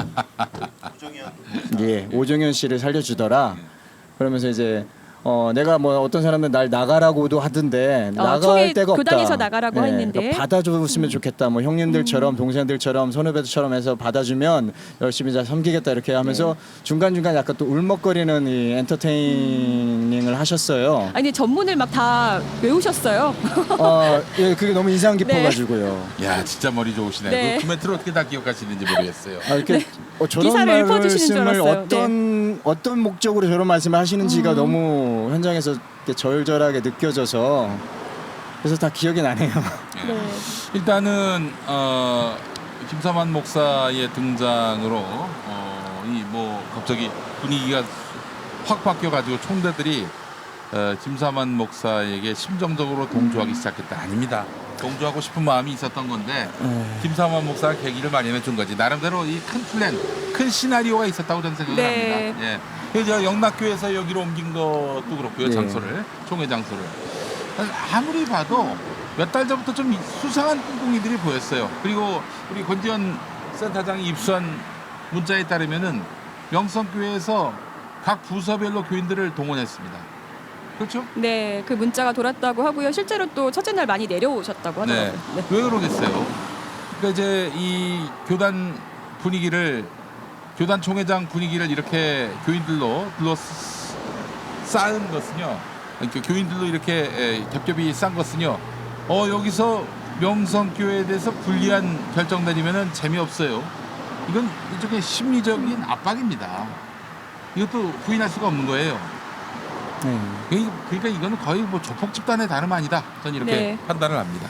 예. 오정현 씨를 살려주더라. 그러면서 이제 내가 뭐 어떤 사람은 날 나가라고도 하던데 나갈 총회 데가 없다. 교단에서 나가라고 예, 했는데. 그러니까 받아줬으면 좋겠다. 뭐 형님들처럼 동생들처럼 선후배들처럼 해서 받아주면 열심히 잘 섬기겠다 이렇게 하면서 중간중간 약간 또 울먹거리는 이 엔터테이닝을 하셨어요. 아니 근데 전문을 막 다 외우셨어요. 예, 그게 너무 인상 깊어가지고요. 야, 진짜 머리 좋으시네. 네. 그 멘트를 어떻게 다 기억하시는지 모르겠어요. 이렇게 저런 기사를 읊어주시는 줄 말씀을 알았어요. 어떤 목적으로 저런 말씀을 하시는지가 너무 현장에서 이렇게 절절하게 느껴져서 그래서 다 기억이 나네요. 네. 일단은 김사만 목사의 등장으로 이 뭐 갑자기 분위기가 확 바뀌어가지고 총대들이 김사만 목사에게 심정적으로 동조하기 시작했다. 아닙니다. 동조하고 싶은 마음이 있었던 건데 김사만 목사가 계기를 마련해 준 거지. 나름대로 이 큰 플랜, 큰 시나리오가 있었다고 저는 생각을 네. 합니다. 예. 그래서 영락교에서 여기로 옮긴 것도 그렇고요. 네. 장소를, 총회 장소를. 아무리 봐도 몇 달 전부터 좀 수상한 꿍꿍이들이 보였어요. 그리고 우리 권지현 센터장이 입수한 문자에 따르면은 명성교회에서 각 부서별로 교인들을 동원했습니다. 그렇죠? 네, 그 문자가 돌았다고 하고요. 실제로 또 첫째 날 많이 내려오셨다고 하더라고요. 네. 왜 그러겠어요? 그러니까 이제 이 교단 총회장 분위기를 이렇게 교인들로 둘러싼 것은요. 그러니까 교인들로 이렇게 겹겹이 싼 것은요. 여기서 명성교회에 대해서 불리한 결정 내리면은 재미없어요. 이건 일종의 심리적인 압박입니다. 이것도 부인할 수가 없는 거예요. 그러니까 이거는 거의 뭐 조폭 집단의 다름 아니다. 저는 이렇게 네. 판단을 합니다.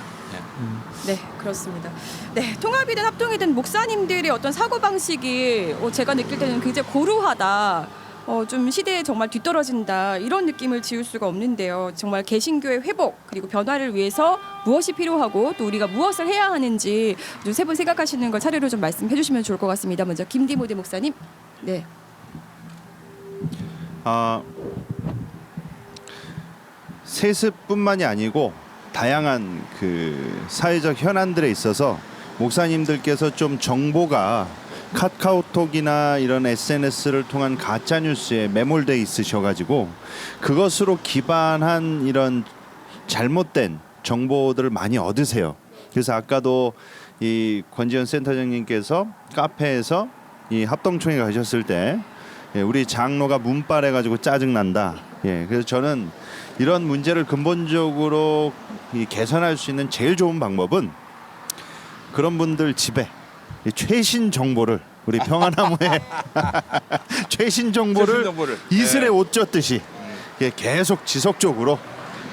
네, 그렇습니다. 네, 통합이든 합동이든 목사님들의 어떤 사고 방식이 제가 느낄 때는 굉장히 고루하다. 좀 시대에 정말 뒤떨어진다 이런 느낌을 지울 수가 없는데요. 정말 개신교의 회복 그리고 변화를 위해서 무엇이 필요하고 또 우리가 무엇을 해야 하는지 좀 세 분 생각하시는 걸 차례로 좀 말씀해 주시면 좋을 것 같습니다. 먼저 김디모데 목사님. 네. 세습뿐만이 아니고 다양한 그 사회적 현안들에 있어서 목사님들께서 좀 정보가 카카오톡이나 이런 SNS를 통한 가짜 뉴스에 매몰돼 있으셔가지고 그것으로 기반한 이런 잘못된 정보들을 많이 얻으세요. 그래서 아까도 이 권지현 센터장님께서 카페에서 이 합동총회 가셨을 때 예, 우리 장로가 문빨해가지고 짜증난다. 예, 그래서 저는 이런 문제를 근본적으로 개선할 수 있는 제일 좋은 방법은 그런 분들 집에 이 최신 정보를 우리 평화나무에 최신 정보를 이슬에 옷 젖듯이 계속 지속적으로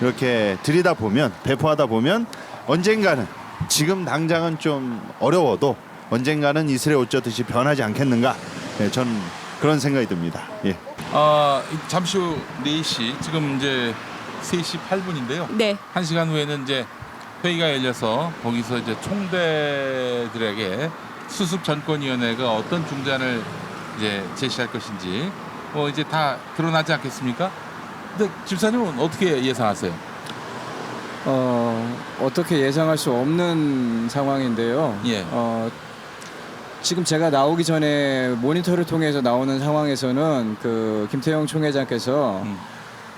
이렇게 들이다 보면 배포하다 보면 언젠가는 지금 당장은 좀 어려워도 언젠가는 이슬에 옷 젖듯이 변하지 않겠는가. 예, 저는 그런 생각이 듭니다. 예. 잠시 후 4시 지금 이제 3시 8분인데요. 네. 1시간 후에는 이제 회의가 열려서 거기서 이제 총대들에게 수습 전권위원회가 어떤 중재안을 이제 제시할 것인지 이제 다 드러나지 않겠습니까? 근데 집사님은 어떻게 예상하세요? 어떻게 예상할 수 없는 상황인데요. 예. 지금 제가 나오기 전에 모니터를 통해서 나오는 상황에서는 그 김태형 총회장께서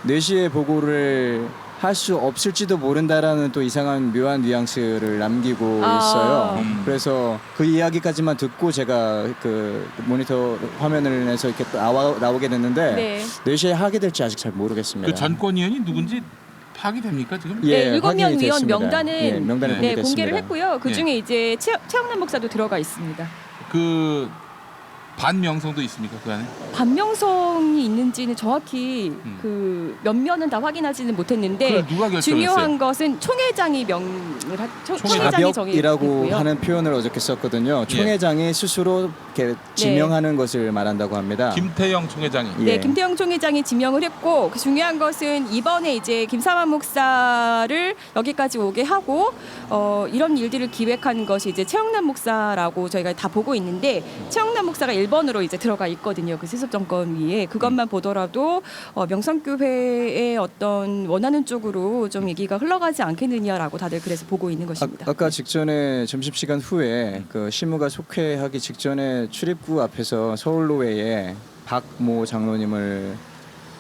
4시에 보고를 할 수 없을지도 모른다라는 또 이상한 묘한 뉘앙스를 남기고 있어요. 그래서 그 이야기까지만 듣고 제가 그 모니터 화면을 내서 이렇게 나오게 됐는데 네. 4시에 하게 될지 아직 잘 모르겠습니다. 그 전권위원이 누군지 파악이 됩니까 지금? 네, 7명 확인이 위원 됐습니다. 명단은 예, 명단이 네, 공개됐습니다. 공개를 했고요. 그 중에 이제 최영남 목사도 들어가 있습니다. 그 반명성도 있습니까 그 안에? 반명성이 있는지는 정확히 그 몇면은 다 확인하지는 못했는데 그걸 누가 결정했어요? 중요한 것은 총회장이 총회장이 자벽이라고 정했고요. 하는 표현을 어저께 썼거든요. 총회장이 스스로 이렇게 지명하는 것을 말한다고 합니다. 김태영 총회장이. 네, 예. 김태형 총회장이 지명을 했고 그 중요한 것은 이번에 이제 김사만 목사를 여기까지 오게 하고 이런 일들을 기획한 것이 이제 최영남 목사라고 저희가 다 보고 있는데 최영남 목사가 1번으로 이제 들어가 있거든요. 그 수습정권위에 그것만 보더라도 명성교회의 어떤 원하는 쪽으로 좀 얘기가 흘러가지 않겠느냐라고 다들 그래서 보고 있는 것입니다. 아까 직전에 점심시간 후에 그 실무가 속회하기 직전에 출입구 앞에서 서울로회에 박모 장로님을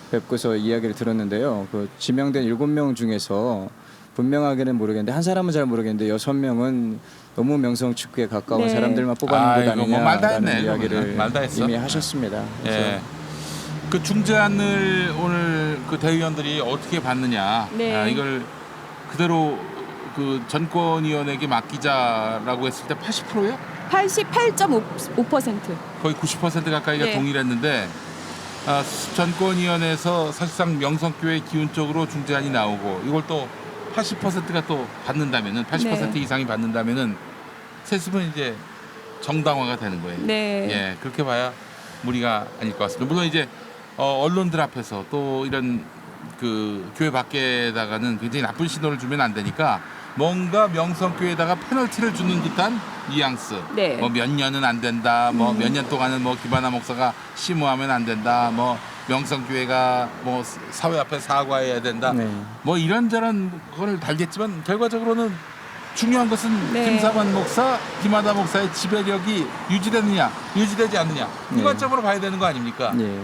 뵙고서 이야기를 들었는데요. 그 지명된 7명 중에서 분명하게는 모르겠는데 한 사람은 잘 모르겠는데 6명은 너무 명성 축구에 가까운 네. 사람들만 뽑아놓은 것 이거 뭐 말다 아니냐라는 했네, 이야기를 이거는. 말다 했어. 이미 하셨습니다. 그래서 예. 그 중재안을 오늘 그 대의원들이 어떻게 봤느냐. 네. 이걸 그대로 그 전권위원에게 맡기자라고 했을 때 80%요? 88.5%. 거의 90% 가까이가 네. 동의를 했는데 전권위원회에서 사실상 명성교회 기운적으로 중재안이 나오고 이걸 또 80%가 또 받는다면은 80% 네. 이상이 받는다면은 세습은 이제 정당화가 되는 거예요. 네. 예, 그렇게 봐야 무리가 아닐 것 같습니다. 물론 이제 언론들 앞에서 또 이런 그 교회 밖에다가는 굉장히 나쁜 신호를 주면 안 되니까 뭔가 명성교회에다가 페널티를 주는 듯한 뉘앙스. 네. 뭐 몇 년은 안 된다. 뭐 몇 년 동안은 뭐 기바나 목사가 심무하면 안 된다. 뭐 명성교회가 뭐 사회 앞에 사과해야 된다. 네. 뭐 이런저런 걸 달겠지만 결과적으로는 중요한 것은 네. 김사만 목사, 김하다 목사의 지배력이 유지되느냐, 유지되지 않느냐 이 네. 관점으로 봐야 되는 거 아닙니까? 예.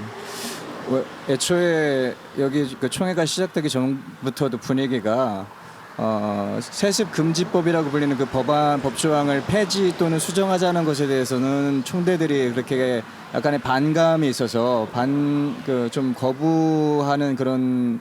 애초에 여기 그 총회가 시작되기 전부터도 분위기가 세습 금지법이라고 불리는 그 법조항을 폐지 또는 수정하자는 것에 대해서는 총대들이 그렇게 약간의 반감이 있어서 좀 거부하는 그런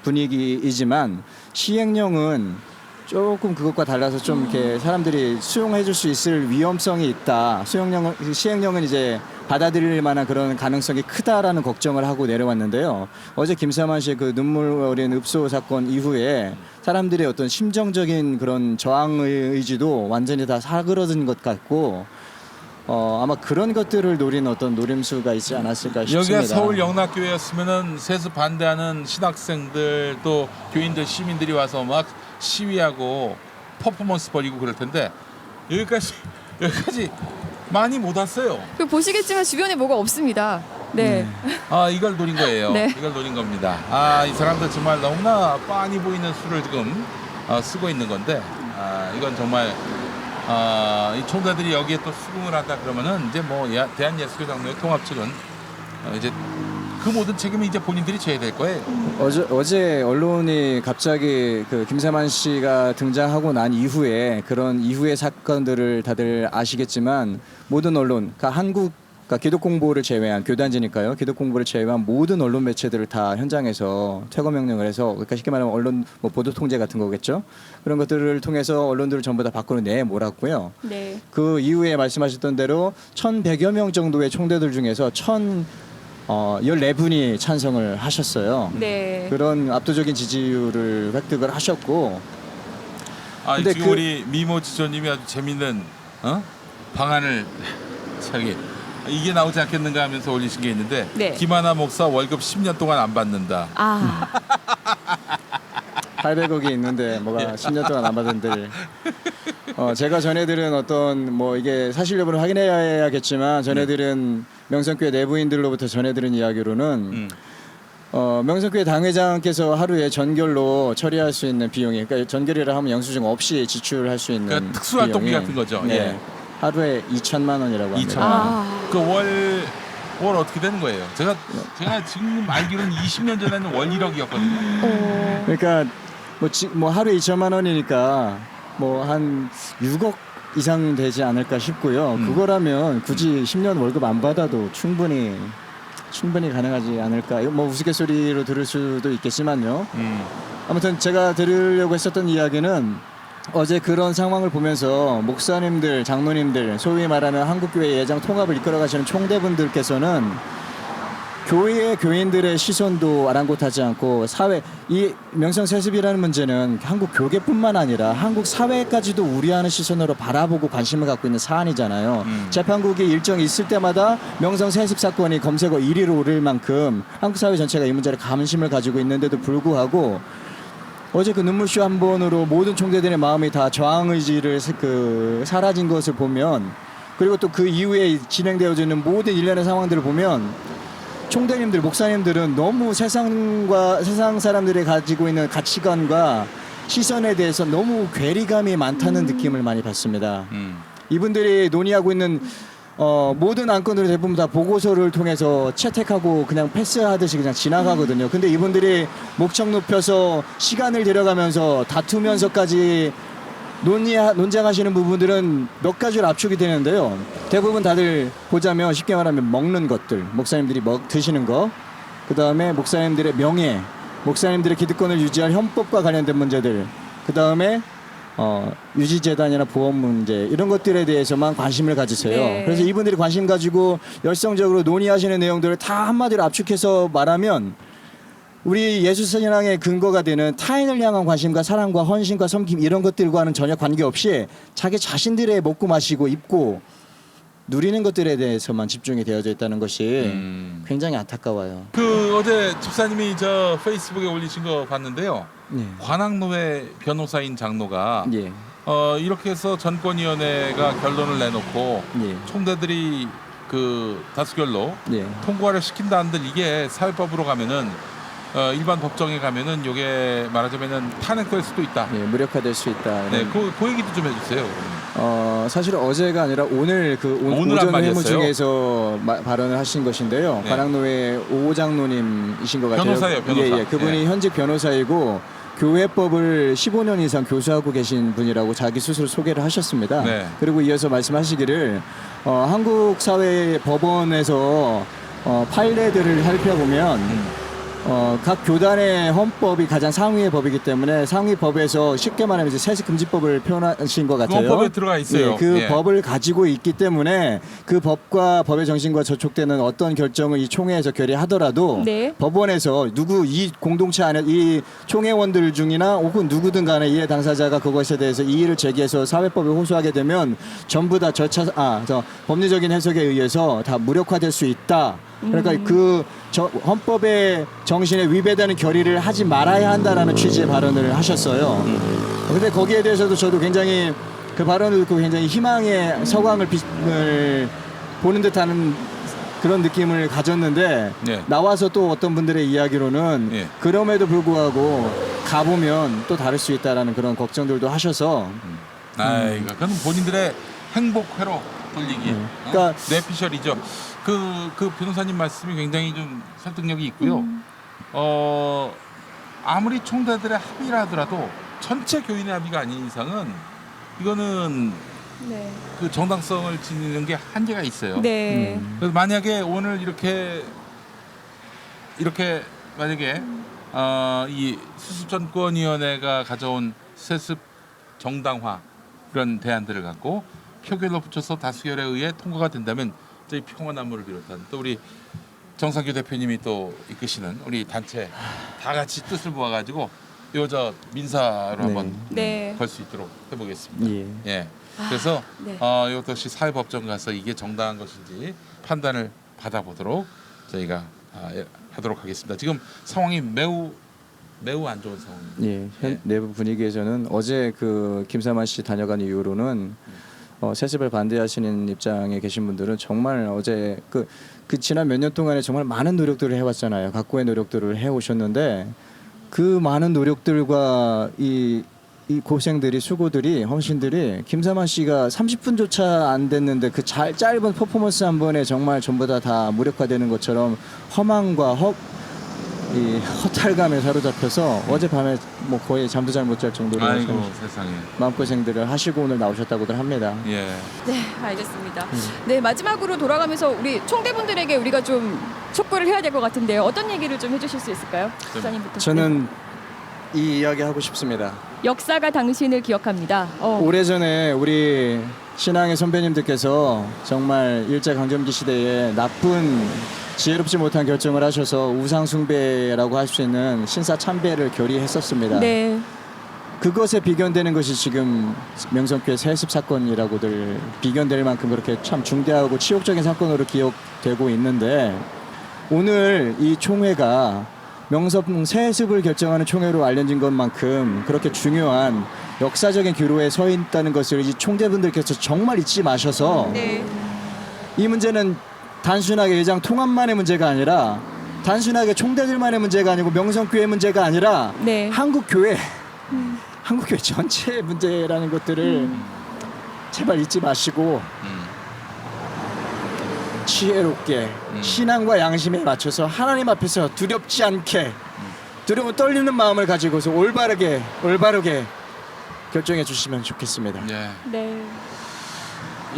분위기이지만 시행령은 조금 그것과 달라서 좀 이렇게 사람들이 수용해줄 수 있을 위험성이 있다. 시행령은 이제 받아들일 만한 그런 가능성이 크다라는 걱정을 하고 내려왔는데요. 어제 김사만 씨의 그 눈물 어린 읍소 사건 이후에 사람들의 어떤 심정적인 그런 저항의 의지도 완전히 다 사그러든 것 같고 아마 그런 것들을 노린 어떤 노림수가 있지 않았을까 싶습니다. 여기가 서울 영락교회였으면은 세습 반대하는 신학생들 또 교인들 시민들이 와서 막 시위하고 퍼포먼스 벌이고 그럴 텐데 여기까지 많이 못 왔어요. 그 보시겠지만 주변에 뭐가 없습니다. 네. 이걸 노린 거예요. 네. 이걸 노린 겁니다. 이 사람들 정말 너무나 빤히 보이는 수를 지금 쓰고 있는 건데 이건 정말 이 총대들이 여기에 또 수긍을 한다 그러면은 이제 뭐 대한예수교 장로회 통합 측은 이제 그 모든 책임을 이제 본인들이 져야 될 거예요. 어제 언론이 갑자기 그 김사만 씨가 등장하고 난 이후에 그런 이후의 사건들을 다들 아시겠지만 모든 언론, 그러니까 한국 그러니까 기독 공보를 제외한 교단지니까요. 기독 공보를 제외한 모든 언론 매체들을 다 현장에서 퇴거 명령을 해서 그러니까 쉽게 말하면 언론 뭐 보도 통제 같은 거겠죠. 그런 것들을 통해서 언론들을 전부 다 밖으로 내몰았고요. 네. 그 이후에 말씀하셨던 대로 1,100여 명 정도의 총대들 중에서 14분이 찬성을 하셨어요. 네. 그런 압도적인 지지율을 획득을 하셨고 아, 근데 지금 우리 미모 지조님이 아주 재밌는 방안을 저기 이게 나오지 않겠는가 하면서 올리신 게 있는데 네. 김하나 목사 월급 10년 동안 안 받는다. 아, 800억이 있는데 뭐가 10년 동안 안 받은들. 제가 전해들은 어떤 뭐 이게 사실 여부를 확인해야겠지만 전해들은 명성교회 내부인들로부터 전해들은 이야기로는 명성교회 당회장께서 하루에 전결로 처리할 수 있는 비용이 그러니까 전결이라 하면 영수증 없이 지출할 수 있는 그러니까 특수활동비 비용이, 같은 거죠. 네, 예. 하루에 2천만 원이라고 합니다. 2천만 원. 아. 그 월 어떻게 되는 거예요? 제가 지금 알기로는 20년 전에는 월 1억이었거든요. 그러니까 뭐 하루에 2천만 원이니까 뭐 한 6억 이상 되지 않을까 싶고요. 그거라면 굳이 10년 월급 안 받아도 충분히 가능하지 않을까. 이거 뭐 우스갯소리로 들을 수도 있겠지만요. 아무튼 제가 들으려고 했었던 이야기는 어제 그런 상황을 보면서 목사님들, 장로님들, 소위 말하는 한국교회 예장 통합을 이끌어가시는 총대분들께서는 교회의 교인들의 시선도 아랑곳하지 않고 사회 이 명성세습이라는 문제는 한국 교계뿐만 아니라 한국 사회까지도 우려하는 시선으로 바라보고 관심을 갖고 있는 사안이잖아요. 재판국이 일정 있을 때마다 명성세습 사건이 검색어 1위로 오를 만큼 한국 사회 전체가 이 문제를 관심을 가지고 있는데도 불구하고 어제 그 눈물쇼 한 번으로 모든 총대들의 마음이 다 저항 의지를 사라진 것을 보면 그리고 또 그 이후에 진행되어지는 모든 일련의 상황들을 보면 총대님들, 목사님들은 너무 세상 사람들이 가지고 있는 가치관과 시선에 대해서 너무 괴리감이 많다는 느낌을 많이 받습니다. 이분들이 논의하고 있는 모든 안건들을 대부분 다 보고서를 통해서 채택하고 그냥 패스하듯이 그냥 지나가거든요. 근데 이분들이 목청 높여서 시간을 들여가면서 다투면서까지 논쟁하시는 부분들은 몇 가지로 압축이 되는데요. 대부분 다들 보자면 쉽게 말하면 먹는 것들, 목사님들이 드시는 거, 그 다음에 목사님들의 명예, 목사님들의 기득권을 유지할 헌법과 관련된 문제들, 그 다음에 유지재단이나 보험 문제 이런 것들에 대해서만 관심을 가지세요. 네. 그래서 이분들이 관심 가지고 열성적으로 논의하시는 내용들을 다 한마디로 압축해서 말하면 우리 예수 신앙의 근거가 되는 타인을 향한 관심과 사랑과 헌신과 섬김 이런 것들과는 전혀 관계없이 자기 자신들의 먹고 마시고 입고 누리는 것들에 대해서만 집중이 되어져 있다는 것이 굉장히 안타까워요. 그 어제 집사님이 저 페이스북에 올리신 거 봤는데요. 예. 관악노회 변호사인 장로가 예. 이렇게 해서 전권위원회가 결론을 내놓고 예. 총대들이 그 다수결로 예. 통과를 시킨다 한들 이게 사회법으로 가면은 일반 법정에 가면은 이게 말하자면은 탄핵될 수도 있다. 예, 무력화될 수 있다. 네, 그 얘기도 좀 해주세요. 사실 어제가 아니라 오늘 오늘 한 오전 회무 말이었어요? 중에서 발언을 하신 것인데요. 네. 관악노회 오 장로님이신 것 같아요. 변호사예요, 변호사. 예, 그분이 예. 현직 변호사이고 교회법을 15년 이상 교수하고 계신 분이라고 자기 스스로 소개를 하셨습니다. 네. 그리고 이어서 말씀하시기를 한국 사회 법원에서 판례들을 살펴보면 각 교단의 헌법이 가장 상위의 법이기 때문에 상위 법에서 쉽게 말하면 이제 세습금지법을 표현하신 것 같아요. 헌법에 들어가 있어요. 예, 그 예. 법을 가지고 있기 때문에 그 법과 법의 정신과 저촉되는 어떤 결정을 이 총회에서 결의하더라도 네. 법원에서 이 공동체 안에 이 총회원들 중이나 혹은 누구든 간에 이해 당사자가 그것에 대해서 이의를 제기해서 사회법에 호소하게 되면 전부 다 법리적인 해석에 의해서 다 무력화될 수 있다. 그러니까 헌법의 정신에 위배되는 결의를 하지 말아야 한다라는 취지의 발언을 하셨어요. 근데 거기에 대해서도 저도 굉장히 그 발언을 듣고 굉장히 희망의 서광을 보는 듯하는 그런 느낌을 가졌는데 네. 나와서 또 어떤 분들의 이야기로는 네. 그럼에도 불구하고 가보면 또 다를 수 있다라는 그런 걱정들도 하셔서 아이, 그건 본인들의 행복회로 돌리기. 그러니까 뇌피셜이죠. 그 변호사님 말씀이 굉장히 좀 설득력이 있고요. 아무리 총대들의 합의라 하더라도 전체 교인의 합의가 아닌 이상은 이거는 네. 그 정당성을 지니는 게 한계가 있어요. 네. 그래서 만약에 오늘 이렇게 만약에 이 수습전권위원회가 가져온 세습 정당화 그런 대안들을 갖고 표결로 붙여서 다수결에 의해 통과가 된다면 저희 평화나무를 비롯한 또 우리 정상규 대표님이 또 이끄시는 우리 단체 다 같이 뜻을 모아가지고 요 민사로 네. 한번 네. 걸 수 있도록 해보겠습니다. 예. 예. 그래서 네. 이것도 사회법정 가서 이게 정당한 것인지 판단을 받아보도록 저희가 하도록 하겠습니다. 지금 상황이 매우 안 좋은 상황입니다. 예, 내부 분위기에서는 어제 그 김사만 씨 다녀간 이후로는 세습을 반대하시는 입장에 계신 분들은 정말 어제 그 지난 몇 년 동안에 정말 많은 노력들을 해왔잖아요. 각고의 노력들을 해오셨는데 그 많은 노력들과 이 고생들이 수고들이 헌신들이 김사만 씨가 30분조차 안 됐는데 그 짧은 퍼포먼스 한 번에 정말 전부 다 무력화되는 것처럼 허망과 이 허탈감에 사로잡혀서 어젯밤에 뭐 거의 잠도 잘 못 잘 정도로 아이고 세상에. 마음고생들을 하시고 오늘 나오셨다고들 합니다. 예. 네, 알겠습니다. 네, 마지막으로 돌아가면서 우리 총대분들에게 우리가 좀 촉구를 해야 될 것 같은데요. 어떤 얘기를 좀 해주실 수 있을까요? 기자님부터. 저는 이 이야기 하고 싶습니다. 역사가 당신을 기억합니다. 오래전에 우리 신앙의 선배님들께서 정말 일제강점기 시대에 나쁜 지혜롭지 못한 결정을 하셔서 우상숭배라고 할 수 있는 신사참배를 결의했었습니다. 네. 그것에 비견되는 것이 지금 명성교회 세습 사건이라고들 비견될 만큼 그렇게 참 중대하고 치욕적인 사건으로 기억되고 있는데 오늘 이 총회가 명성 세습을 결정하는 총회로 알려진 것만큼 그렇게 중요한 역사적인 기로에 서 있다는 것을 이 총대분들께서 정말 잊지 마셔서 네. 이 문제는 단순하게 의장 통합만의 문제가 아니라 단순하게 총대들만의 문제가 아니고 명성교회 문제가 아니라 네. 한국교회 한국교회 전체의 문제라는 것들을 제발 잊지 마시고 지혜롭게 신앙과 양심에 맞춰서 하나님 앞에서 두렵지 않게 두려움 떨리는 마음을 가지고서 올바르게 결정해 주시면 좋겠습니다. 예. 네.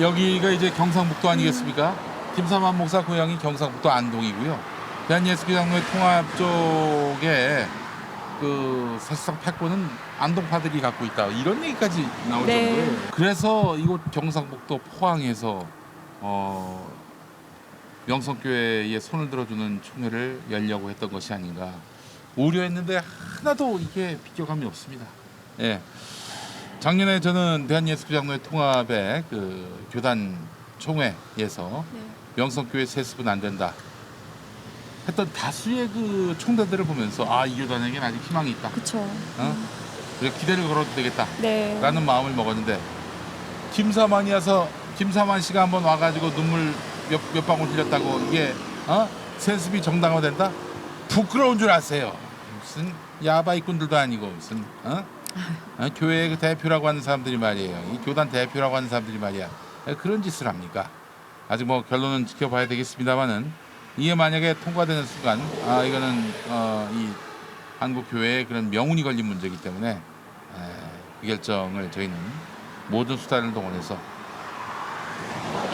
여기가 이제 경상북도 아니겠습니까? 김사만 목사 고향이 경상북도 안동이고요. 대한예수교장로회 통합 쪽에 그 사실상 패권은 안동파들이 갖고 있다 이런 얘기까지 나올 네. 정도예요. 그래서 이곳 경상북도 포항에서 명성교회에 손을 들어주는 총회를 열려고 했던 것이 아닌가 우려했는데 하나도 이게 비껴감이 없습니다. 예. 작년에 저는 대한예수교장로회 통합의 그 교단 총회에서 네. 명성교회 세습은 안 된다 했던 다수의 그 총대들을 보면서 이 교단에게는 아직 희망이 있다. 그렇죠. 그래서 기대를 걸어도 되겠다. 네. 라는 마음을 먹었는데 김사만 씨가 한번 와가지고 눈물 몇 방울 흘렸다고 이게 세습이 정당화된다? 부끄러운 줄 아세요. 무슨 야바이꾼들도 아니고 무슨 교회 그 대표라고 하는 사람들이 말이에요. 이 교단 대표라고 하는 사람들이 말이야. 그런 짓을 합니까? 아직 뭐 결론은 지켜봐야 되겠습니다만은 이게 만약에 통과되는 순간 이거는 이 한국 교회의 그런 명운이 걸린 문제이기 때문에 그 결정을 저희는 모든 수단을 동원해서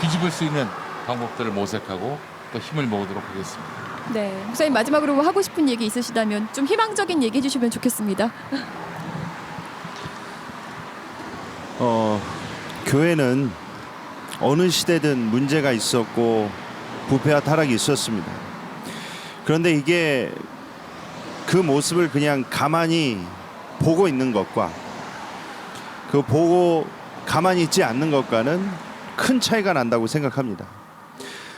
뒤집을 수 있는 방법들을 모색하고 또 힘을 모으도록 하겠습니다. 네. 목사님 마지막으로 하고 싶은 얘기 있으시다면 좀 희망적인 얘기 해주시면 좋겠습니다. 교회는 어느 시대든 문제가 있었고 부패와 타락이 있었습니다. 그런데 이게 그 모습을 그냥 가만히 보고 있는 것과 그 보고 가만히 있지 않는 것과는 큰 차이가 난다고 생각합니다.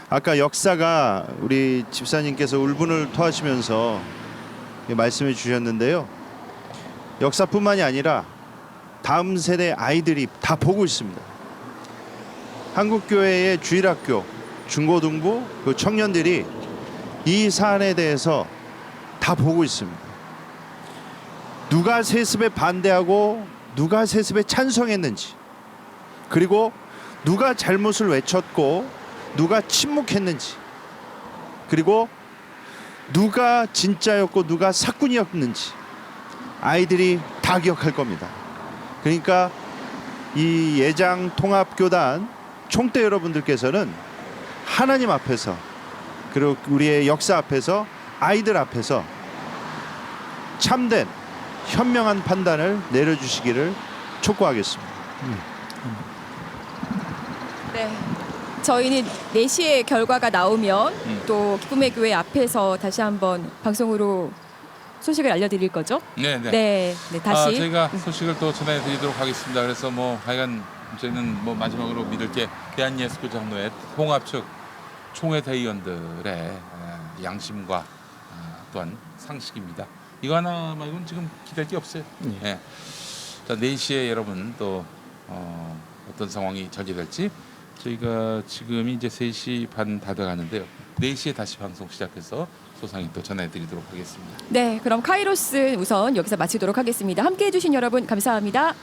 아까 역사가 우리 집사님께서 울분을 토하시면서 말씀해 주셨는데요. 역사뿐만이 아니라 다음 세대 아이들이 다 보고 있습니다. 한국교회의 주일학교, 중고등부, 그 청년들이 이 사안에 대해서 다 보고 있습니다. 누가 세습에 반대하고 누가 세습에 찬성했는지, 그리고 누가 잘못을 외쳤고 누가 침묵했는지, 그리고 누가 진짜였고 누가 사꾼이었는지 아이들이 다 기억할 겁니다. 그러니까 이 예장 통합교단 총대 여러분들께서는 하나님 앞에서 그리고 우리의 역사 앞에서 아이들 앞에서 참된 현명한 판단을 내려주시기를 촉구하겠습니다. 네. 저희는 4시에 결과가 나오면 또 기쁨의 교회 앞에서 다시 한번 방송으로 소식을 알려드릴 거죠? 네, 네. 네, 네 다시. 저희가 소식을 또 전해드리도록 하겠습니다. 그래서 뭐 하여간 저희는 뭐 마지막으로 믿을 게 대한예수교장로회 통합 측 총회 대의원들의 양심과 또한 상식입니다. 이거 하나 말고는 지금 기댈 게 없어요. 예. 자, 4시에 여러분 또 어떤 상황이 전개될지 저희가 지금이 이제 3시 반 다 돼가는데요. 4시에 다시 방송 시작해서 소상히 또 전해드리도록 하겠습니다. 네, 그럼 카이로스 우선 여기서 마치도록 하겠습니다. 함께해 주신 여러분 감사합니다.